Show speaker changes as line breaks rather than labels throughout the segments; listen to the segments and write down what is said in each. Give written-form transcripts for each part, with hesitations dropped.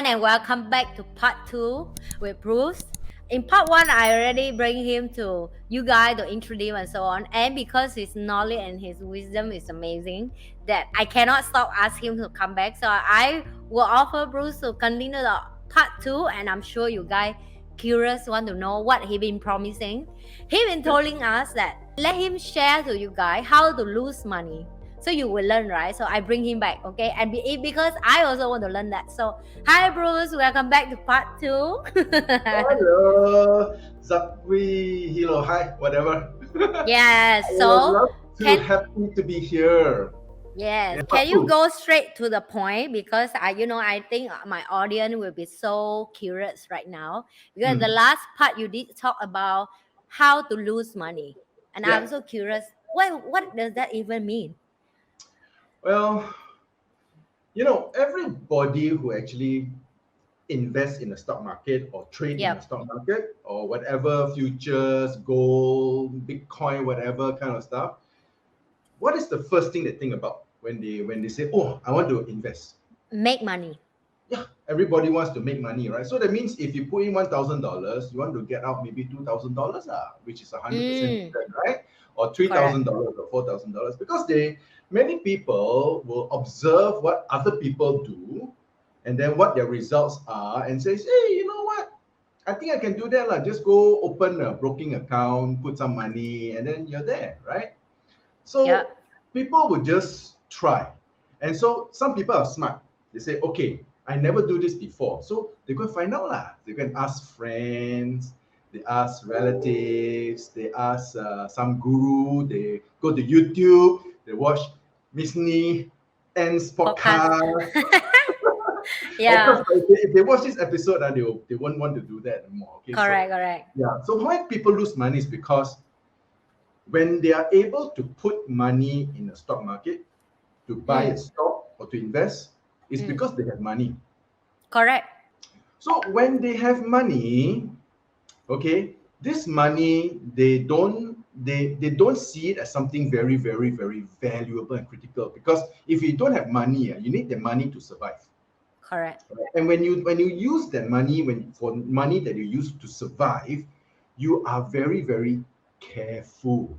and welcome back to part 2 with Bruce. In part 1, I already bring him to you guys to introduce and so on. And because his knowledge and his wisdom is amazing, that I cannot stop asking him to come back. So I will offer Bruce to continue the part 2, and I'm sure you guys curious want to know what he been promising. He been telling us that let him share to you guys how to lose money. So you will learn, right? So I bring him back, okay? And because I also want to learn that. So hi Bruce, welcome back to part 2.
Hello, Zakwi, hello, hi, whatever.
Yes,
I would
so
love to
can
happy to be here.
yes,
Yeah,
can you
cool.
go straight to the point, because I think my audience will be so curious right now, because the
Mm,
last part you did talk about how to lose money, and I'm
yeah,
so curious, what does that even mean?
well, everybody who actually invests in the stock market or trade in the
Yep.
stock market or whatever, futures, gold, Bitcoin, whatever kind of stuff, what is the first thing they think about when they say, "Oh, I want to invest"?
Make money.
Yeah, everybody wants to make money, right? So that means if you put in $1,000, you want to get out maybe $2,000, which is 100%
Mm,
return, right? Or three thousand
correct.
dollars or $4,000, because many people will observe what other people do, and then what their results are, and says, "Hey, you know what? I think I can do that, lah. Just go open a broking account, put some money, and then you're there, right?"
Yep.
So people would just try. And so some people are smart. They say, okay, I never do this before. So they go and find out lah. They go and ask friends, they ask relatives, they ask some guru, they go to YouTube, they watch Miss Nee N's
Podcast.
podcast. Of
Yeah.
course, if they watch this episode, they won't want to do that anymore. Okay, so
Correct, correct.
yeah. So why people lose money is because when they are able to put money in the stock market to buy a
Mm,
stock or to invest, it's
mm,
because they have money.
correct.
So when they have money, okay, this money they don't see it as something very, very, very valuable and critical, because if you don't have money, you need the money to survive.
Correct.
And when you use that money, when for money that you use to survive, you are very, very careful.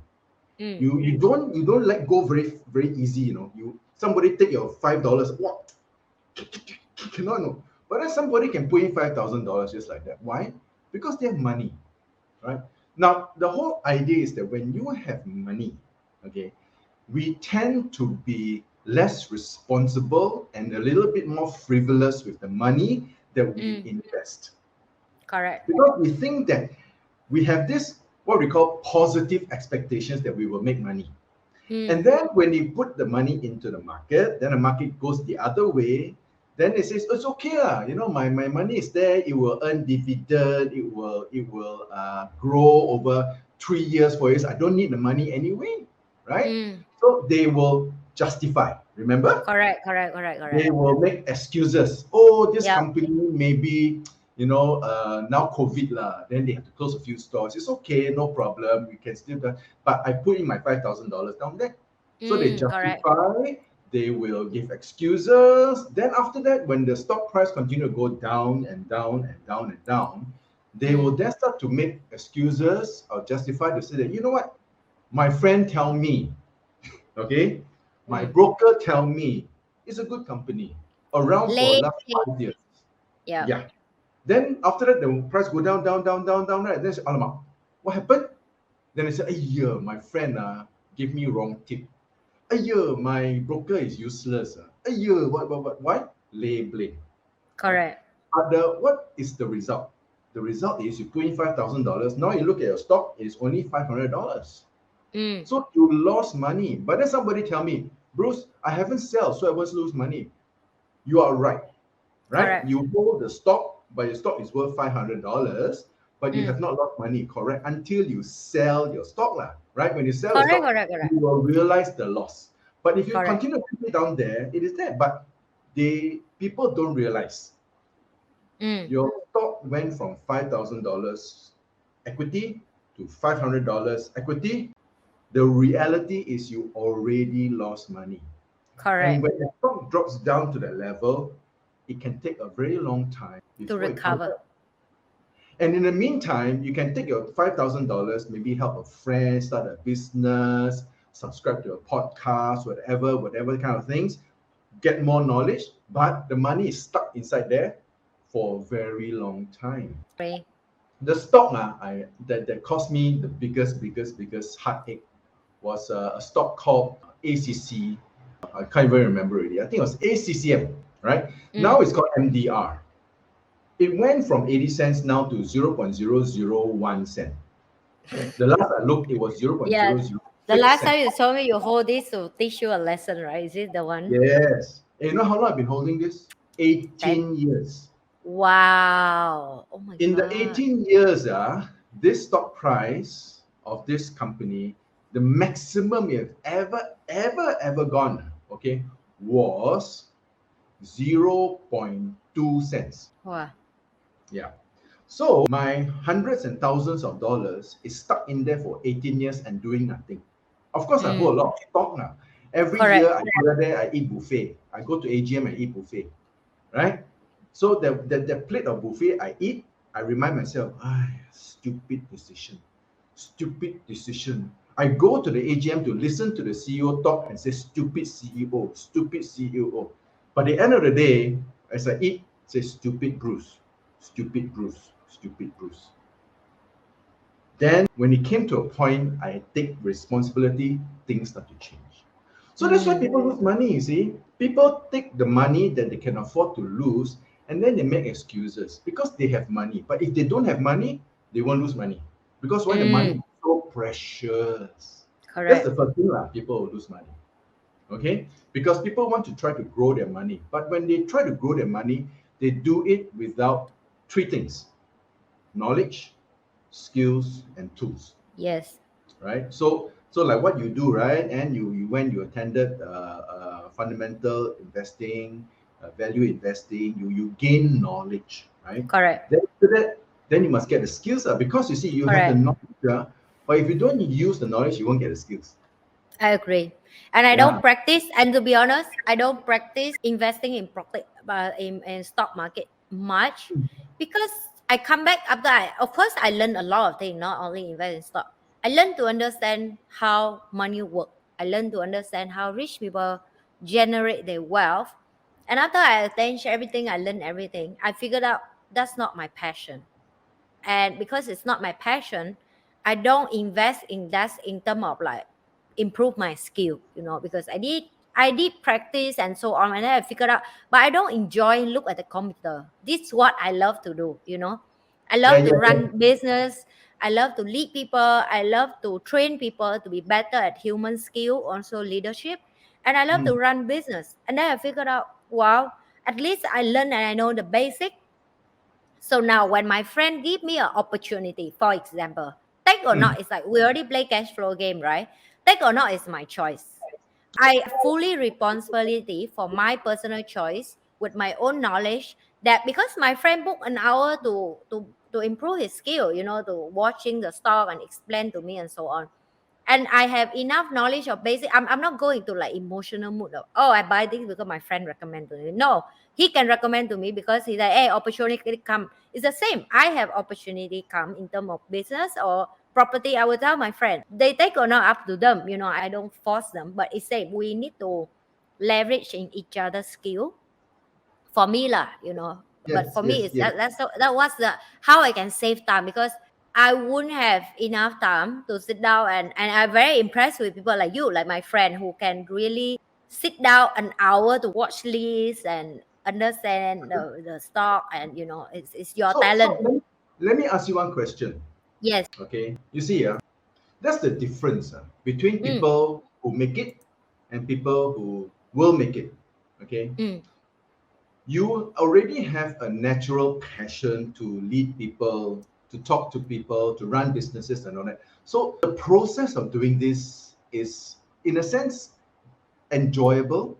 Mm,
You don't let go very, very easy. You somebody take your $5. What? Cannot, no. But then somebody can put in $5,000 just like that. Why? Because they have money, right? Now the whole idea is that when you have money, okay, we tend to be less responsible and a little bit more frivolous with the money that we
mm,
invest,
correct.
because we think that we have this what we call positive expectations that we will make money. And
Mm,
then when you put the money into the market, then the market goes the other way. Then it says, it's okay, lah. My money is there. It will earn dividend. It will grow over 3 years, 4 years. I don't need the money anyway, right?
mm,
So they will justify. Remember,
correct, correct, correct,
they
correct.
will make excuses. Oh, this
Yep.
company maybe, now COVID lah, then they have to close a few stores. It's okay, no problem. We can still do. But I put in my $5,000 down there, so they
Correct.
justify. They will give excuses. Then after that, when the stock price continue to go down and down and down and down, they will
Mm,
then start to make excuses or justify to say that, you know what, my friend tell me, okay, my
mm.
broker tell me it's a good company, around for
Late.
last 5 years.
Yep.
Yeah. Then after that, the price go down, down, down, down, down, right? Then say, alamak, what happened? Then they say, yeah, my friend gave me wrong tip. Yeah, my broker is useless. Yeah, what? Why? Labeling, right?
Correct.
But what is the result? The result is you put in $5,000. Now you look at your stock, it's only $500.
Mm,
So you lost money. But then somebody tell me, Bruce, I haven't sell, so I won't lose money. You are right, right?
correct.
You hold the stock, but your stock is worth $500, but you
Mm,
have not lost money, correct? Until you sell your stock, lah, right? When you sell the
correct,
stock,
correct, correct,
you will realize the loss. But if you
correct.
continue to keep it down there, it is there. But people don't realize
Mm,
your stock went from $5,000 equity to $500 equity. The reality is you already lost money. And
correct.
when the stock drops down to that level, it can take a very long time
To
before it comes
recover.
up. And in the meantime, you can take your $5,000, maybe help a friend start a business, subscribe to a podcast, whatever kind of things, get more knowledge, but the money is stuck inside there for a very long time.
Right.
The stock that cost me the biggest heartache was a stock called ACC. I can't even remember already. I think it was ACCM, right? Now
Mm.
it's called MDR. It went from 80 cents now to 0.001 cent. The last I looked, it was
Yeah. The
0.006
last
cent.
time you told me you hold this to teach you a lesson, right? Is it the one?
Yes. And you know how long I've been holding this?
10.
18 years.
Wow. Oh my
In the
God.
18 years, this stock price of this company, the maximum it ever gone, okay, was 0.2 cents.
Wow.
Yeah. So my hundreds and thousands of dollars is stuck in there for 18 years and doing nothing. Of course, I hold a
Mm.
lot of stock now. Every year
Correct.
I go there, I eat buffet. I go to AGM and eat buffet, right? So the plate of buffet I eat, I remind myself, stupid decision, stupid decision. I go to the AGM to listen to the CEO talk and say, stupid CEO, stupid CEO. But at the end of the day, as I eat, say, stupid Bruce, stupid Bruce, stupid Bruce. Then, when it came to a point I take responsibility, things start to change. So that's why
Mm.
people lose money, you see. People take the money that they can afford to lose and then they make excuses because they have money. But if they don't have money, they won't lose money. Because why the money
Mm.
is so precious. That's the
Correct.
first thing people will lose money. Okay? Because people want to try to grow their money. But when they try to grow their money, they do it without three things: knowledge, skills, and tools,
Yes.
right? So like what you do, right? And you went, you attended fundamental investing, value investing. You gain knowledge, right?
Correct.
Then after that, then you must get the skills, because you see you have the
Correct.
knowledge, but if you don't use the knowledge, you won't get the skills.
I agree. And I don't
Yeah.
practice, and to be honest, I don't practice investing in in stock market much because I come back after of course, I learned a lot of things, not only invest in stock. I learned to understand how money work. I learned to understand how rich people generate their wealth. And after I attend everything, I learned everything. I figured out that's not my passion, and because it's not my passion, I don't invest in that in terms of like improve my skill, because I did practice and so on, and then I figured out, but I don't enjoy look at the computer. This is what I love to do. I
Yeah,
love to
yeah, yeah.
run business. I love to lead people. I love to train people to be better at human skill, also leadership. And I love to
Mm,
run business. And then I figured out, wow, at least I learned and I know the basic. So now when my friend give me an opportunity, for example, take or
mm.
not, it's like we already play cash flow game, right? Take or not is my choice. I fully responsibility for my personal choice with my own knowledge, that because my friend booked an hour to improve his skill, to watching the stock and explain to me and so on. And I have enough knowledge of basic. I'm not going to like emotional mood of, oh, I buy this because my friend recommend to me. No, he can recommend to me because he's like, hey, opportunity come. It's the same. I have opportunity come in terms of business or property. I will tell my friend. They take or not up to them. I don't force them, but it's say we need to leverage in each other's skill for me lah. But
Yes,
for me
yes,
it's
yes.
that was the how I can save time, because I wouldn't have enough time to sit down, and I'm very impressed with people like you, like my friend, who can really sit down an hour to watch lists and understand the stock, and it's your
So
talent.
let me ask you one question.
Yes.
Okay, you see, that's the difference between
Mm,
people who make it and people who will make it. Okay,
mm.
you already have a natural passion to lead people, to talk to people, to run businesses and all that. So the process of doing this is, in a sense, enjoyable.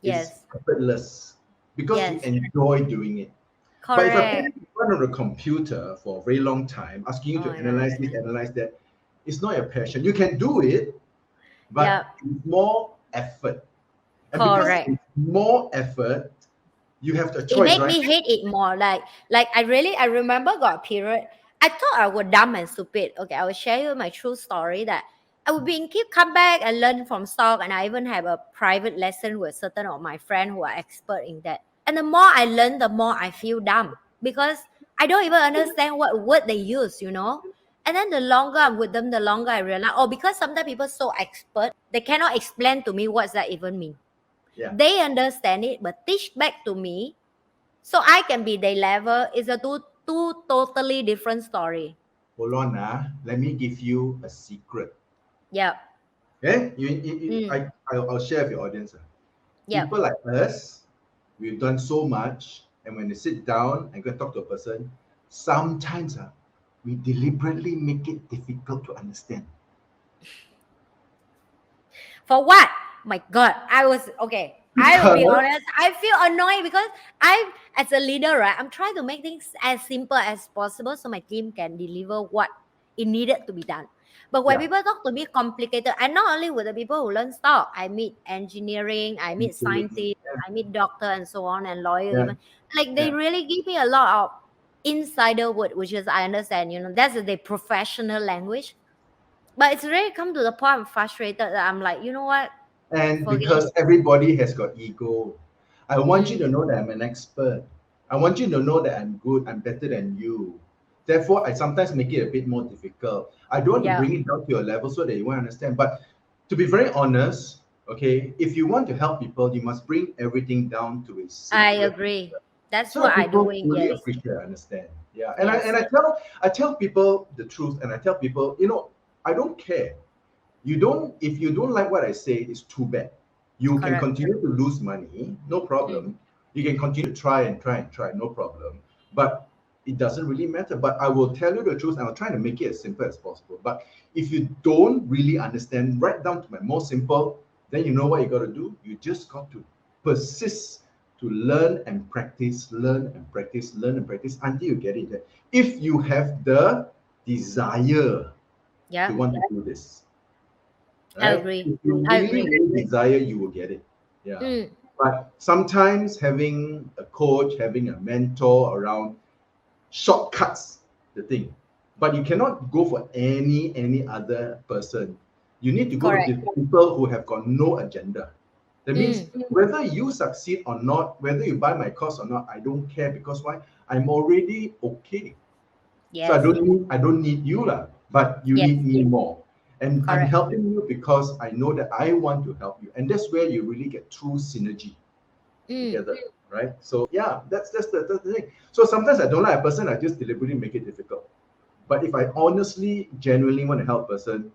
It's
Yes.
effortless because you
Yes.
enjoy doing it. But if I put
Correct.
it in front of the computer for a very long time, asking you
Oh
to
my
analyze this,
god.
analyze that, it's not your passion. You can do it,
Yeah.
but it's more effort. And because
Correct.
it's more effort, You have the
It
choice,
made
right?
me hate it more. Like I remember got a period. I thought I was dumb and stupid. Okay, I will share you my true story that I would be in keep come back and learn from stock, and I even have a private lesson with certain of my friends who are expert in that. And the more I learn, the more I feel dumb because I don't even understand what word they use. And then the longer I'm with them, the longer I realize, oh, because sometimes people so expert, they cannot explain to me what's that even mean.
Yeah.
They understand it, but teach back to me so I can be their level is a two totally different story.
Hold on, let me give you a secret.
Yep.
Okay,
Mm.
I'll share with your audience.
Yep.
People like us, we've done so much, and when they sit down and go and talk to a person, sometimes we deliberately make it difficult to understand.
For what? My God, I was okay. I will be
Because
honest. I feel annoyed because as a leader, right? I'm trying to make things as simple as possible so my team can deliver what it needed to be done. But when
yeah,
people talk to me complicated, and not only with the people who learn stock, I meet engineering, I meet scientists,
yeah,
I meet doctor and so on, and lawyer
yeah,
even. Like they
yeah.
really give me a lot of insider word, which is I understand. That's the professional language. But it's really come to the point I'm frustrated that I'm like, you know what?
And
Forget
because
it.
everybody has got ego, I want you
Mm,
to know that I'm an expert. I want you to know that I'm good, I'm better than you. Therefore, I sometimes make it a bit more difficult. I don't want to
yeah,
bring it down to your level so that you won't understand. But to be very honest, okay, if you want to help people, you must bring everything down to a
I
simpler
agree. That's
so that
what I
people
doing.
fully
Yes,
appreciate and understand. Yeah, and I
yes,
and I tell people the truth, and I tell people, I don't care. You don't If you don't like what I say, it's too bad. You can
correct.
continue to lose money, no
Mm,
problem. You can continue to try and try and try, no problem. But it doesn't really matter. But I will tell you the truth, and I'll try to make it as simple as possible. But if you don't really understand, right down to my most simple, then you know what you got to do. You just got to persist to learn and practice, learn and practice, learn and practice until you get it there. If you have the desire to
yeah,
want to do this,
I
right?
agree.
If you
I
really,
agree.
really desire, you will get it. Yeah.
Mm,
But sometimes having a coach, having a mentor around shortcuts the thing. But you cannot go for any other person. You need to go to
correct.
the people who have got no agenda. That means
Mm,
whether you succeed or not, whether you buy my course or not, I don't care because why? I'm already okay. So I
yes,
don't need I don't need you lah, but you
yes,
need me more. And I'm
correct.
helping you because I know that I want to help you. And that's where you really get true synergy
Mm,
together, right? So yeah, that's the thing. So sometimes I don't like a person, I just deliberately make it difficult. But if I honestly, genuinely want to help a person,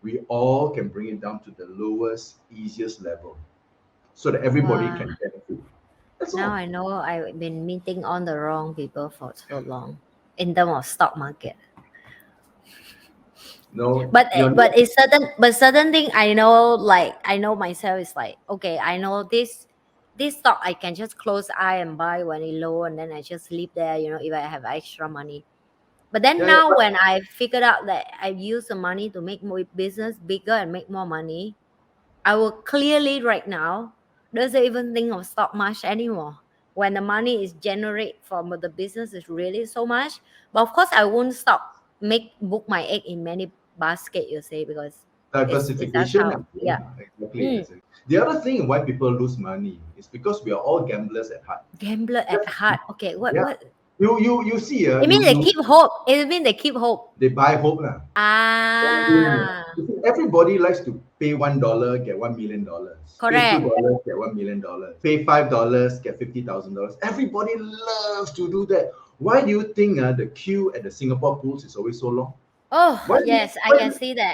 we all can bring it down to the lowest, easiest level so that everybody
wow.
can benefit. That's
Now
all.
I know I've been meeting on the wrong people for so long in terms of stock market.
No,
But
you're
but
not.
it's certain thing I know. Like I know myself is like okay, I know this stock I can just close eye and buy when it low, and then I just leave there. If I have extra money. But then
Yeah, yeah,
now
but
when I figured out that I use the money to make more business bigger and make more money, I will clearly right now doesn't even think of stock much anymore. When the money is generated from the business is really so much. But of course I won't stop make book my egg in many basket, you say, because it's that's
diversification,
how
yeah,
yeah.
exactly.
Mm.
The other thing why people lose money is because we are all gamblers at heart.
Gambler at heart. Okay, what
Yeah.
what
You see,
it mean they keep hope. It mean they keep hope.
they buy hope lah.
Ah,
You see, everybody likes to pay $1, get $1 million. Pay two
correct.
dollars, get $1 million. Pay $5, get $50,000. Everybody loves to do that. Why do you think the queue at the Singapore pools is always so long?
Oh
Why?
yes, I
Why?
can see that.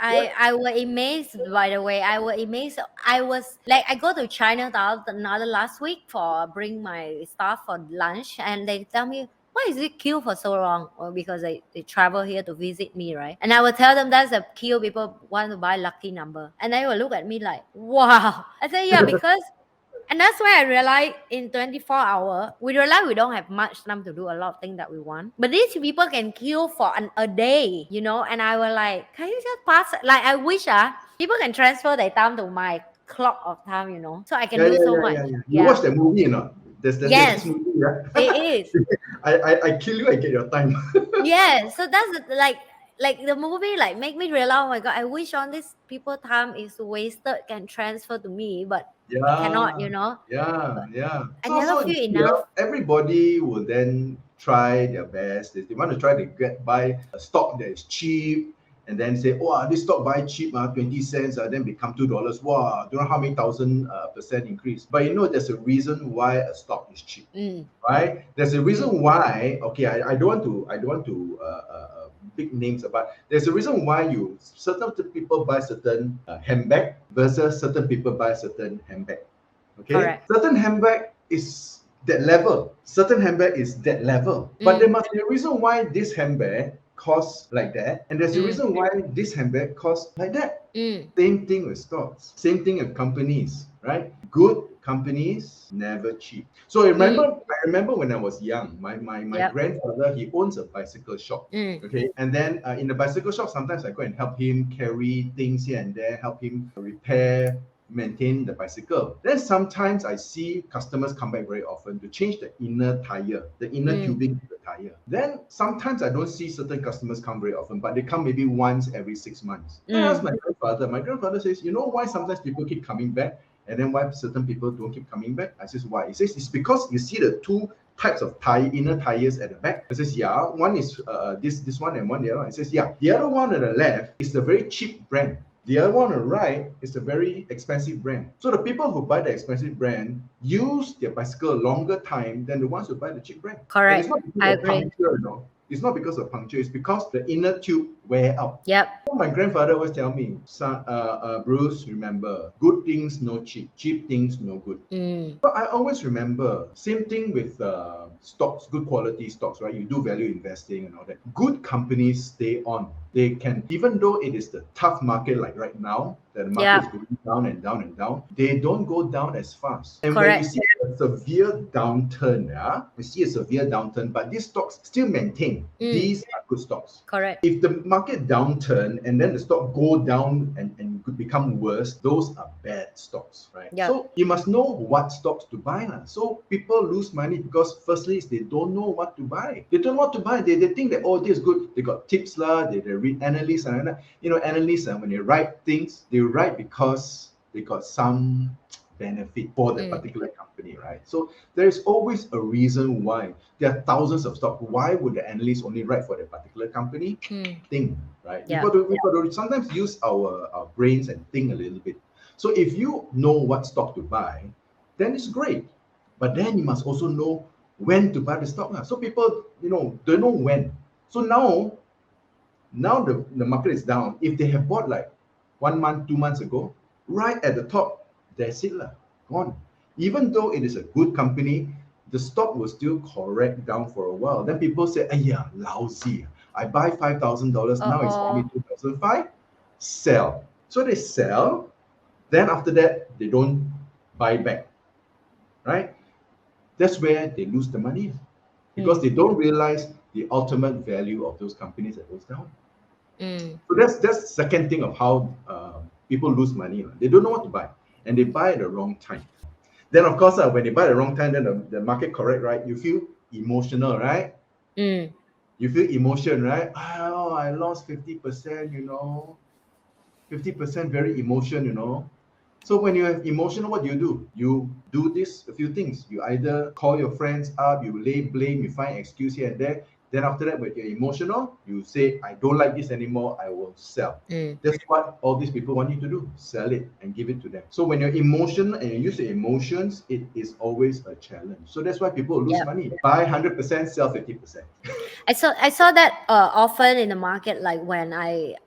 Why?
I was amazed. By the way, I was amazed. I was like, I go to Chinatown another last week for bring my staff for lunch, and they tell me why is it queue for so long? Well, because they travel here to visit me, right? And I will tell them that's a queue. People want to buy lucky number, and they will look at me like, wow. I say yeah, because and that's why I realized in 24 hours, we realize we don't have much time to do a lot of things that we want. But these people can queue for a day. And I was like, can you just pass? Like, I wish people can transfer their time to my clock of time, so I can
Yeah,
do
yeah,
so
yeah,
much.
yeah, yeah. You
Yeah.
watch that movie or not? There's this
Yes,
movie, yeah.
it is.
I kill you, I get your time.
Yeah, so that's like the movie like make me realize, oh my god, I wish all these people time is wasted can transfer to me, but I cannot,
Yeah, yeah,
But
yeah.
I
So
never
so you
feel
see,
enough.
everybody will then try their best. They want to try to buy a stock that is cheap, and then say, "Wow, this stock buy cheap, 20 cents, then become $2. Wow, don't know how many thousand percent increase." But there's a reason why a stock is cheap,
Mm,
right? There's a
mm,
reason why. Okay, I don't want to big names, but there's a reason why certain people buy certain handbag versus certain people buy certain handbag. Okay,
correct.
certain handbag is that level. Certain handbag is that level. But there
Mm,
must be a reason why this handbag costs like that, and there's a
mm,
reason why this handbag costs like that.
mm,
Same thing with stocks. Same thing with companies, right? Good companies never cheap. So
mm,
I remember when I was young, my
yep.
grandfather, he owns a bicycle shop.
Mm,
Okay, and then in the bicycle shop, sometimes I go and help him carry things here and there, help him repair, maintain the bicycle. Then sometimes I see customers come back very often to change the inner tire, the inner
mm,
tubing to the tire. Then sometimes I don't see certain customers come very often, but they come maybe once every 6 months. Then I ask
mm,
my grandfather. My grandfather says, "You know why sometimes people keep coming back, and then why certain people don't keep coming back?" I says, "Why?" He says, "It's because you see the two types of inner tires at the back." I says, "Yeah, one is this one and one the other one." I says, "Yeah, the other one at the left is the very cheap brand. The other one on the right is a very expensive brand. So the people who buy the expensive brand use their bicycle a longer time than the ones who buy the cheap brand. And it's
correct.
not because
I
of
agree.
puncture. It's not because of puncture. It's because the inner tube wear out."
Yep.
So my grandfather always tell me, "Son, Bruce, remember, good things no cheap, cheap things no good."
Mm,
But I always remember, same thing with stocks, good quality stocks, right? You do value investing and all that. Good companies stay on. They can, even though it is the tough market like right now, that the market
yep.
is going down and down and down, they don't go down as fast. And when you
Correct.
see a severe downturn, you see a severe downturn, but these stocks still maintain.
Mm,
These are good stocks.
correct.
If the market downturn and then the stock go down and could become worse, those are bad stocks, right?
Yep.
So you must know what stocks to buy. So people lose money because firstly they don't know what to buy. They don't know what to buy. They think that, oh, this is good. They got tips lah. They read analysts and analysts, when they write things, they write because they got some benefit for the
Mm,
particular company, right? So there is always a reason why. There are thousands of stocks. Why would the analyst only write for the particular company?
mm,
Think, right?
yep.
We've got to sometimes use our brains and think a little bit. So if you know what stock to buy, then it's great. But then you must also know when to buy the stock. So people, don't know when. So now the market is down. If they have bought like 1 month, 2 months ago, right at the top, that's it lah, gone. Even though it is a good company, the stock will still correct down for a while. Then people say, "Ayah, lousy. I buy $5,000, now it's only
Uh-oh.
2,500. Sell." So they sell. Then after that, they don't buy back, right? That's where they lose the money because
Mm,
they don't realize the ultimate value of those companies that goes down.
mm,
So that's second thing of how people lose money. They don't know what to buy, and they buy at the wrong time. Then of course, when they buy at the wrong time, then the market correct, right? You feel emotional, right?
mm,
You feel emotion, right? Oh, I lost 50%. 50% very emotion. So when you have emotion, what do? You do this a few things. You either call your friends up, you lay blame, you find excuse here and there. Then after that, when you're emotional, you say, "I don't like this anymore, I will sell."
mm,
That's what all these people want you to do. Sell it and give it to them. So when you're emotional and you use your emotions, it is always a challenge. So that's why people lose
yep.
money. Buy 100%, sell 50%.
I saw that often in the market. Like when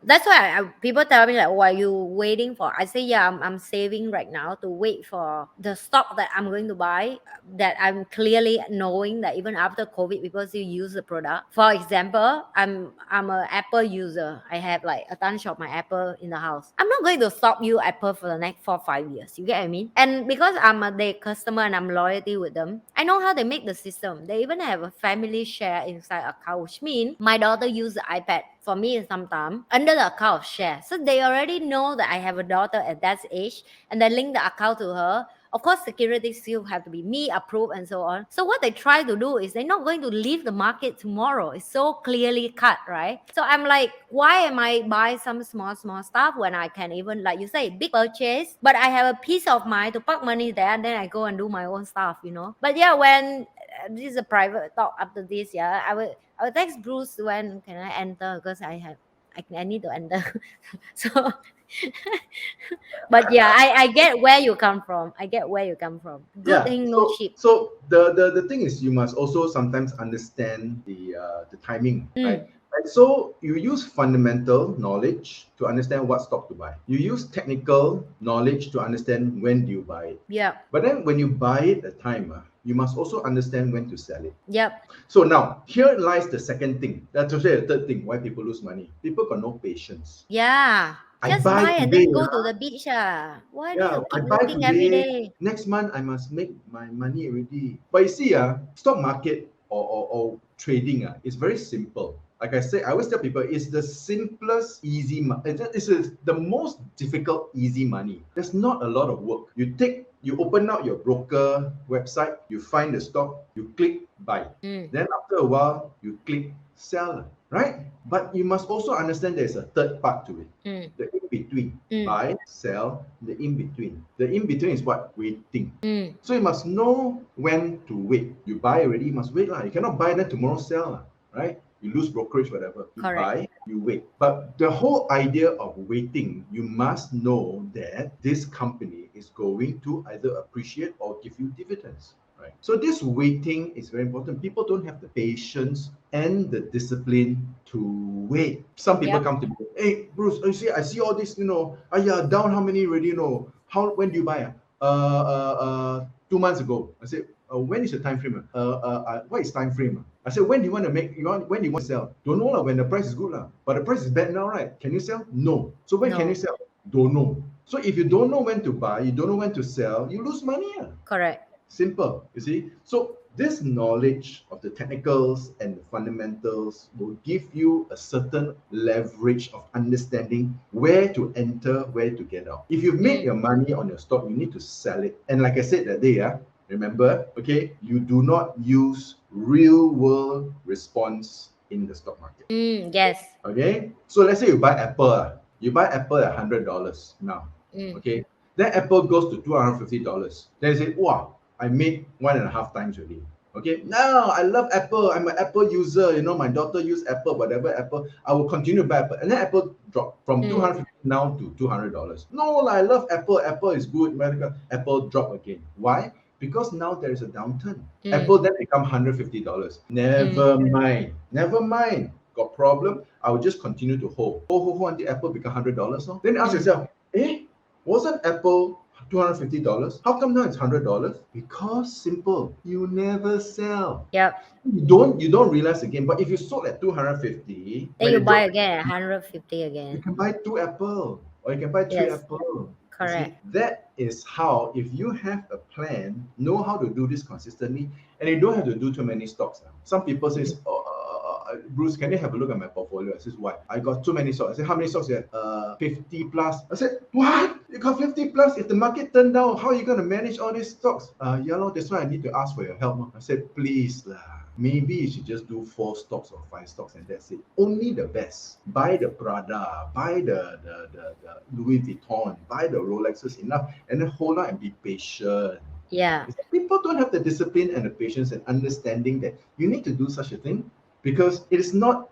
that's why people tell me like, "What are you waiting for?" I say, "Yeah, I'm saving right now to wait for the stock that I'm going to buy. That I'm clearly knowing that even after COVID, people still use the product. For example, I'm a Apple user. I have like a bunch of my Apple in the house. I'm not going to stop you Apple for the next 4 5 years. You get what I mean? And because I'm a their customer and I'm loyalty with them, I know how they make the system. They even have a family share inside account, which means my daughter use the iPad for me sometimes under the account of share. So they already know that I have a daughter at that age, and they link the account to her. of course security still have to be me approved and so on. So what they try to do is they're not going to leave the market tomorrow. It's so clearly cut, right? So I'm like, why am I buy some small stuff when I can even, like you say, big purchase, but I have a peace of mind to park money there and then I go and do my own stuff, you know. But yeah, when this is a private talk after this, yeah, I will text Bruce when can I enter, because I need to enter. So but yeah, I get where you come from. I get where you come from. Good
Yeah.
thing no
So
cheap.
so the thing is, you must also sometimes understand the timing, right?
Mm,
Right. So you use fundamental knowledge to understand what stock to buy. You use technical knowledge to understand when do you buy it.
yep,
But then when you buy it at time, you must also understand when to sell it.
yep,
So now here lies the second thing. That's actually the third thing why people lose money. People got no patience.
yeah.
I
Just
buy
buy and
today,
then go to the beach. Why need
yeah,
to
I
keep
buy
looking every
today.
day?
Next month I must make my money already. But you see, stock market or trading, is very simple. Like I say, I always tell people it's the simplest, easy it's the most difficult, easy money. There's not a lot of work. You open out your broker website, you find the stock, you click buy.
Mm,
Then after a while, you click sell, right? But you must also understand there's a third part to it,
mm,
the in between.
mm,
Buy, sell, the in between. The in between is what? Waiting.
mm.
So you must know when to wait. You buy already, you must wait. You cannot buy then tomorrow sell, right? You lose brokerage, whatever. You
Correct.
buy, you wait. But the whole idea of waiting, you must know that this company is going to either appreciate or give you dividends. Right. So this waiting is very important. People don't have the patience and the discipline to wait. Some people
Yep.
come to me, hey Bruce, you see, I see all this, yeah, down how many already, how when do you buy? 2 months ago. I said, when is the time frame? What is time frame? I said, when do you want to when do you want to sell? Don't know when the price is good but the price is bad now, right? Can you sell? No. So when can you
No.
sell? Don't know. So if you don't know when to buy, you don't know when to sell, you lose money.
Correct.
Simple, you see. So this knowledge of the technicals and the fundamentals will give you a certain leverage of understanding where to enter, where to get out. If you've made
Mm,
your money on your stock, you need to sell it. And like I said that day, remember, okay, you do not use real world response in the stock market.
yes.
Okay, so let's say you buy Apple, you buy Apple at $100 now.
Mm,
Okay, then Apple goes to $250. Then you say, wow, I made 1.5 times already. Okay, now I love Apple. I'm an Apple user. My daughter use Apple, whatever Apple. I will continue to buy Apple. And then Apple dropped from
mm,
250 now to $200. No, I love Apple. Apple is good. Apple drop again. Why? Because now there is a downturn.
mm,
Apple then become $150.
mm,
Never mind. Never mind. Got problem? I will just continue to hold until Apple become $100. No? Then ask
mm.
yourself, wasn't Apple $250? How come now it's $100? Because simple, you never sell.
Yep.
You don't realize again. But if you sold at 250,
Then
when
you
it
buy
dropped,
again at 150
you
again.
can buy two Apple or you can buy three
Yes.
Apple. You see,
Correct.
that is how, if you have a plan, know how to do this consistently, and you don't have to do too many stocks. Some people
Mm,
says, Bruce, can you have a look at my portfolio? I says, why? I got too many stocks. I said, how many stocks you have? 50 plus. I said, what? You got 50 plus? If the market turned down, how are you going to manage all these stocks? Yeah, that's why I need to ask for your help. I said, please lah. Maybe you should just do 4 stocks or 5 stocks and that's it. Only the best. Buy the Prada, buy the Louis Vuitton, buy the Rolexes enough, and then hold on and be patient.
yeah.
People don't have the discipline and the patience and understanding that you need to do such a thing because it is not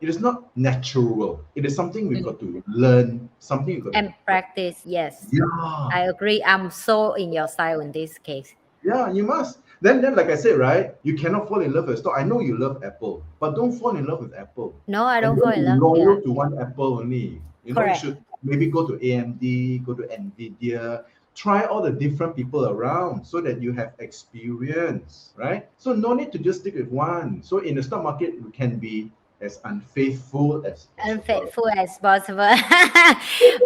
natural. It is something we've
Mm.
got to learn, something you've got to
And practice. Yes.
yeah.
I agree. I'm so in your side in this case.
Yeah, you must. Then, like I said, right? You cannot fall in love with a stock. I know you love Apple, but don't fall in love with Apple,
No, I
and
don't fall
don't
in
be
love. Yeah.
loyal to one Apple only. You
Correct.
should maybe go to AMD, go to Nvidia, try all the different people around so that you have experience, right? So no need to just stick with one. So in the stock market, you can be as unfaithful as possible.
Unfaithful as possible.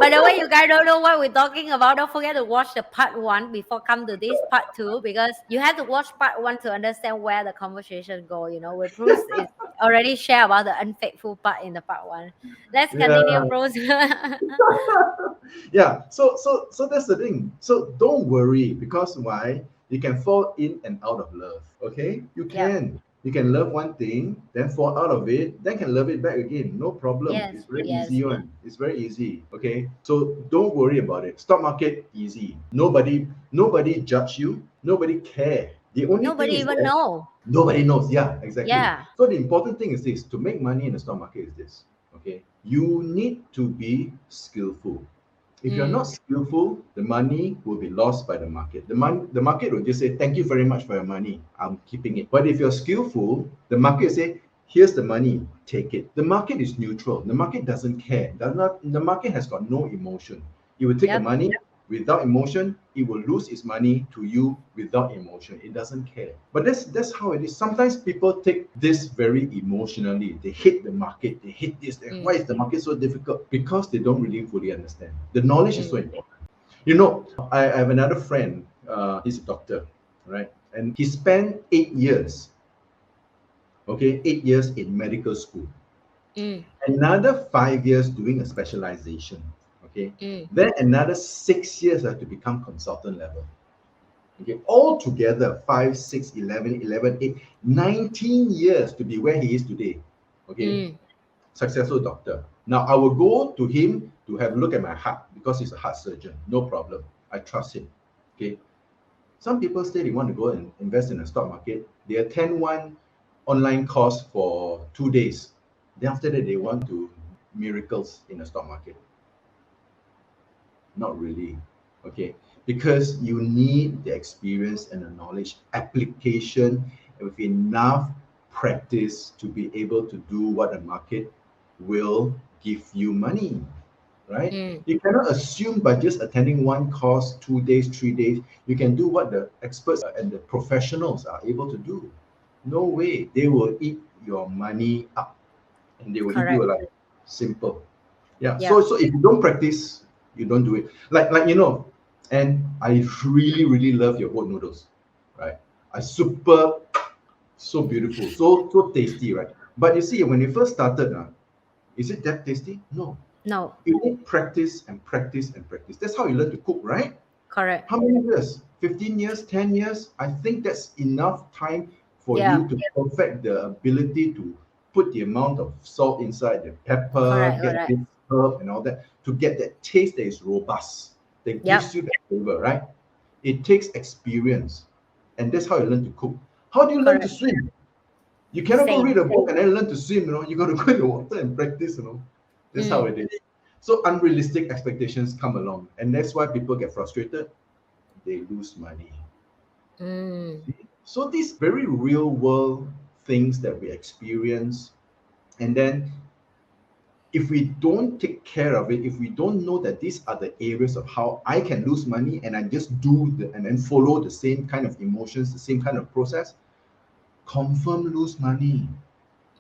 By the way, you guys don't know what we're talking about. Don't forget to watch the part 1 before come to this part 2, because you have to watch part 1 to understand where the conversation go. With Bruce is already share about the unfaithful part in the part one. Let's continue,
Yeah.
Bruce.
Yeah, so that's the thing. So don't worry, because why? You can fall in and out of love. Okay,
Yep.
you can love one thing, then fall out of it, then can love it back again, no problem.
Yes.
It's very
Yes.
easy one. It's very easy. Okay, so don't worry about it. Stock market easy. Nobody judge you, nobody care. The only thing
Nobody
is
even
that
know.
nobody knows. Yeah, exactly.
Yeah.
So the important thing is this: to make money in the stock market is this. Okay, you need to be skillful. If you're not
Mm.
skillful, the money will be lost by the market. The market will just say, "Thank you very much for your money. I'm keeping it." But if you're skillful, the market will say, "Here's the money. Take it." The market is neutral. The market doesn't care. Does not. The market has got no emotion. It will take the
Yep.
money without emotion. It will lose its money to you without emotion. It doesn't care. But that's how it is. Sometimes people take this very emotionally. They hate the market. They hate this. Why
Mm.
is the market so difficult? Because they don't really fully understand. The knowledge is so
Mm.
important. You know, I have another friend. He's a doctor, right? And he spent 8 years, okay, 8 years in medical school,
Mm.
another 5 years doing a specialization, okay,
Mm.
then another 6 years to become consultant level. Okay, all together 5, 6, 11, 11, 8, 19 years to be where he is today. Okay,
Mm.
successful doctor. Now I will go to him to have a look at my heart because he's a heart surgeon. No problem. I trust him. Okay. Some people say they want to go and invest in the stock market. They attend one online course for 2 days. Then after that, they want to miracles in the stock market. Not really. Okay. Because you need the experience and the knowledge, application, with enough practice to be able to do what the market will give you money, right?
Mm.
You cannot assume by just attending one course, 2 days, 3 days, you can do what the experts and the professionals are able to do. No way. They will eat your money up and they will eat you
Correct.
alive. Simple. Yeah. So
Yep.
so if you don't practice, you don't do it. Like and I really, really love your boat noodles. Right. I super so beautiful, so tasty, right? But you see, when you first started, is it that tasty? No.
No.
You need practice and practice and practice. That's how you learn to cook, right?
Correct.
How many years? 15 years, 10 years? I think that's enough time for
Yeah.
you to perfect the ability to put the amount of salt inside, the pepper,
Correct.
get
Correct.
this herb and all that, to get that taste that is robust, that gives
Yep.
you that flavor, right? It takes experience. And that's how you learn to cook. How do you learn to
Correct.
swim? You cannot go
Same.
read a book and then learn to swim, you got to go in the water and practice, That's how
Mm.
it is. So unrealistic expectations come along, and that's why people get frustrated. They lose money.
Mm.
So these very real world things that we experience, and then if we don't take care of it, if we don't know that these are the areas of how I can lose money, and I just do and then follow the same kind of emotions, the same kind of process, confirm lose money.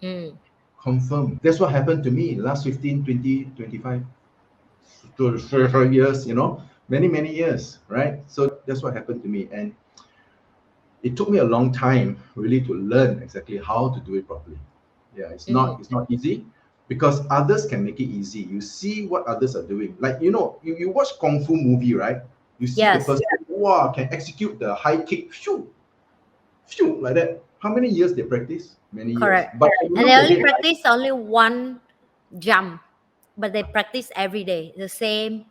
Mm.
Confirm. That's what happened to me last 15, 20, 25 to 35 years, many, many years, right? So that's what happened to me. And it took me a long time really to learn exactly how to do it properly. Yeah,
Mm.
it's not easy because others can make it easy. You see what others are doing. Like, you watch Kung Fu movie, right? You see the
Yes.
person, wow, can execute the high kick, phew, phew, like that. How many years they practice? Many years.
Correct.
But when you
And they
look at
only
it, right,
practice only one jump, but they practice every day the same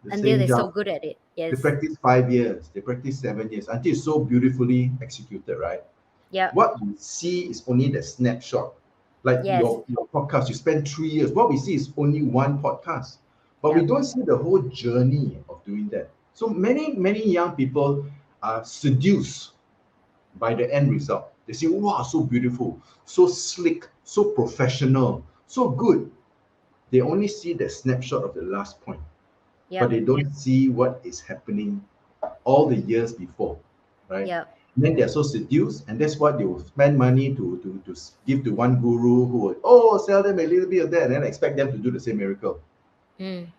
the
until
same
they're so
jump.
good at it.
They
Yes.
practice 5 years, they practice 7 years until it's so beautifully executed, right?
Yep.
What we see is only the snapshot. Like
Yes.
your podcast, you spend 3 years. What we see is only one podcast, but we
Yep.
don't see the whole journey of doing that. So many young people are seduced by the end result. They say, wow, so beautiful, so slick, so professional, so good. They only see the snapshot of the last point, but
Yep.
they don't see what is happening all the years before, right?
Yep.
And then they're so seduced, and that's what they will spend money to give to one guru who will, oh, sell them a little bit of that, and then expect them to do the same miracle.
Mm.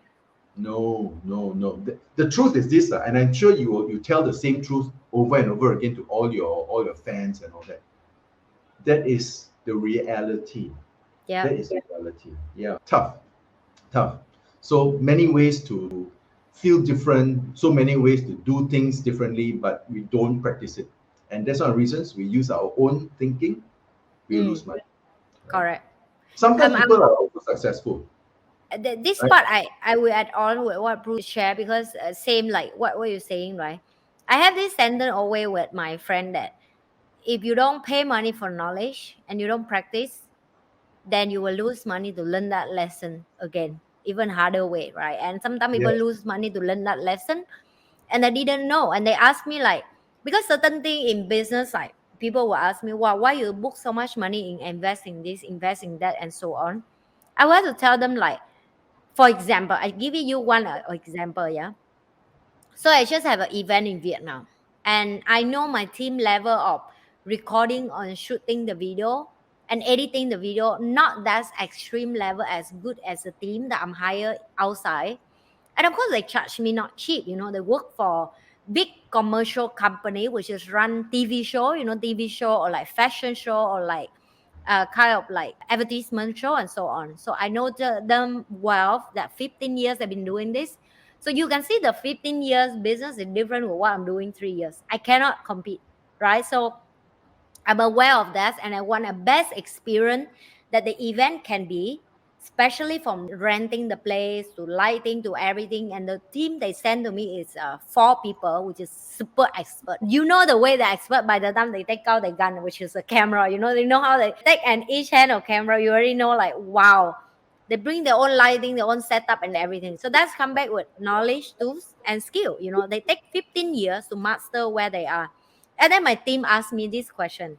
No, no, no. The truth is this, and I'm sure you tell the same truth over and over again to all your fans and all that. That is the reality.
Yeah.
That is the reality. Yeah, tough. So many ways to feel different, so many ways to do things differently, but we don't practice it. And that's one of the reasons we use our own thinking, we
Mm,
lose money. Right?
correct.
Sometimes
I'm
people are also successful.
this
Right?
part I will add on with what Bruce shared, because same like what you're saying, right? I have this sentence always with my friend that if you don't pay money for knowledge and you don't practice, then you will lose money to learn that lesson again, even harder way, right? And sometimes people
Yes.
lose money to learn that lesson, and I didn't know, and they asked me like, because certain thing in business, like people will ask me, well, why you book so much money in investing this, investing that, and so on. I want to tell them like, for example, I give you one example, yeah. So I just have an event in Vietnam, and I know my team level of recording or shooting the video and editing the video not that extreme level as good as the team that I'm hired outside. And of course, they charge me not cheap. You know, they work for big commercial company which is run TV show, you know, TV show or like fashion show or like kind of like advertisement show and so on. So I know them well. That 15 years I've been doing this. So you can see the 15 years business is different with what I'm doing 3 years. I cannot compete, right? So I'm aware of that, and I want a best experience that the event can be, especially from renting the place to lighting to everything. And the team they send to me is 4 people, which is super expert. You know the way they're expert by the time they take out the gun, which is a camera. You know, they know how they take an each hand of camera. You already know like wow. They bring their own lighting, their own setup, and everything. So that's come back with knowledge, tools, and skill. You know, they take 15 years to master where they are. And then my team asked me this question: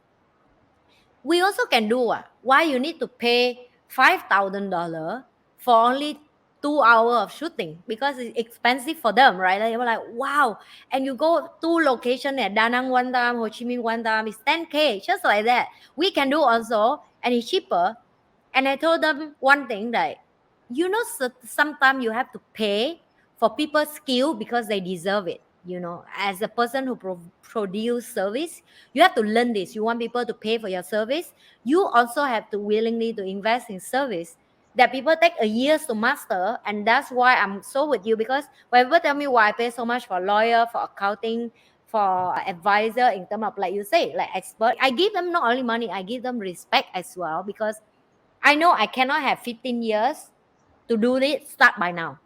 we also can do why you need to pay $5,000 for only 2 hours of shooting, because it's expensive for them, right? Like, they were like, wow. And you go two location at Da Nang one time, Ho Chi Minh one time, it's 10K, just like that. We can do also, and it's cheaper. And I told them one thing that, you know, sometimes you have to pay for people's skill because they deserve it. You know, as a person who produce service, you have to learn this. You want people to pay for your service, you also have to willingly to invest in service that people take a years to master. And that's why I'm so with you, because when people tell me why I pay so much for lawyer, for accounting, for advisor, in terms of like you say, like expert, I give them not only money, I give them respect as well, because I know I cannot have 15 years to do this start by now.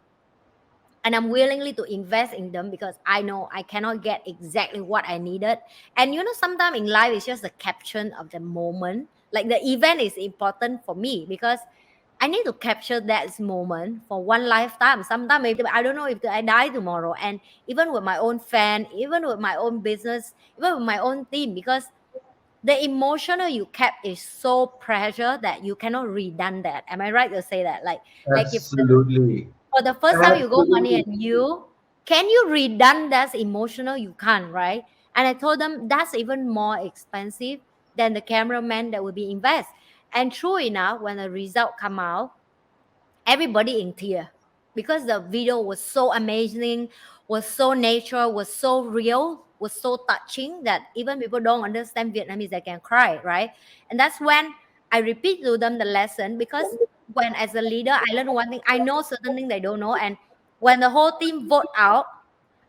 And I'm willingly to invest in them because I know I cannot get exactly what I needed. And you know, sometimes in life it's just the caption of the moment. Like the event is important for me because I need to capture that moment for one lifetime. Sometimes maybe I don't know if I die tomorrow. And even with my own fan, even with my own business, even with my own team, because the emotional you kept is so pressure that you cannot redone that. Am I right to say that? Like if
Absolutely.
for the first time you go money
Absolutely.
and you can you redone that emotional, you can't, right? And I told them that's even more expensive than the cameraman that will be invest. And true enough, when the result come out, everybody in tear, because the video was so amazing, was so natural, was so real, was so touching that even people don't understand Vietnamese, they can cry, right? And that's when I repeat to them the lesson, because when as a leader I learned one thing, I know certain things they don't know. And when the whole team vote out,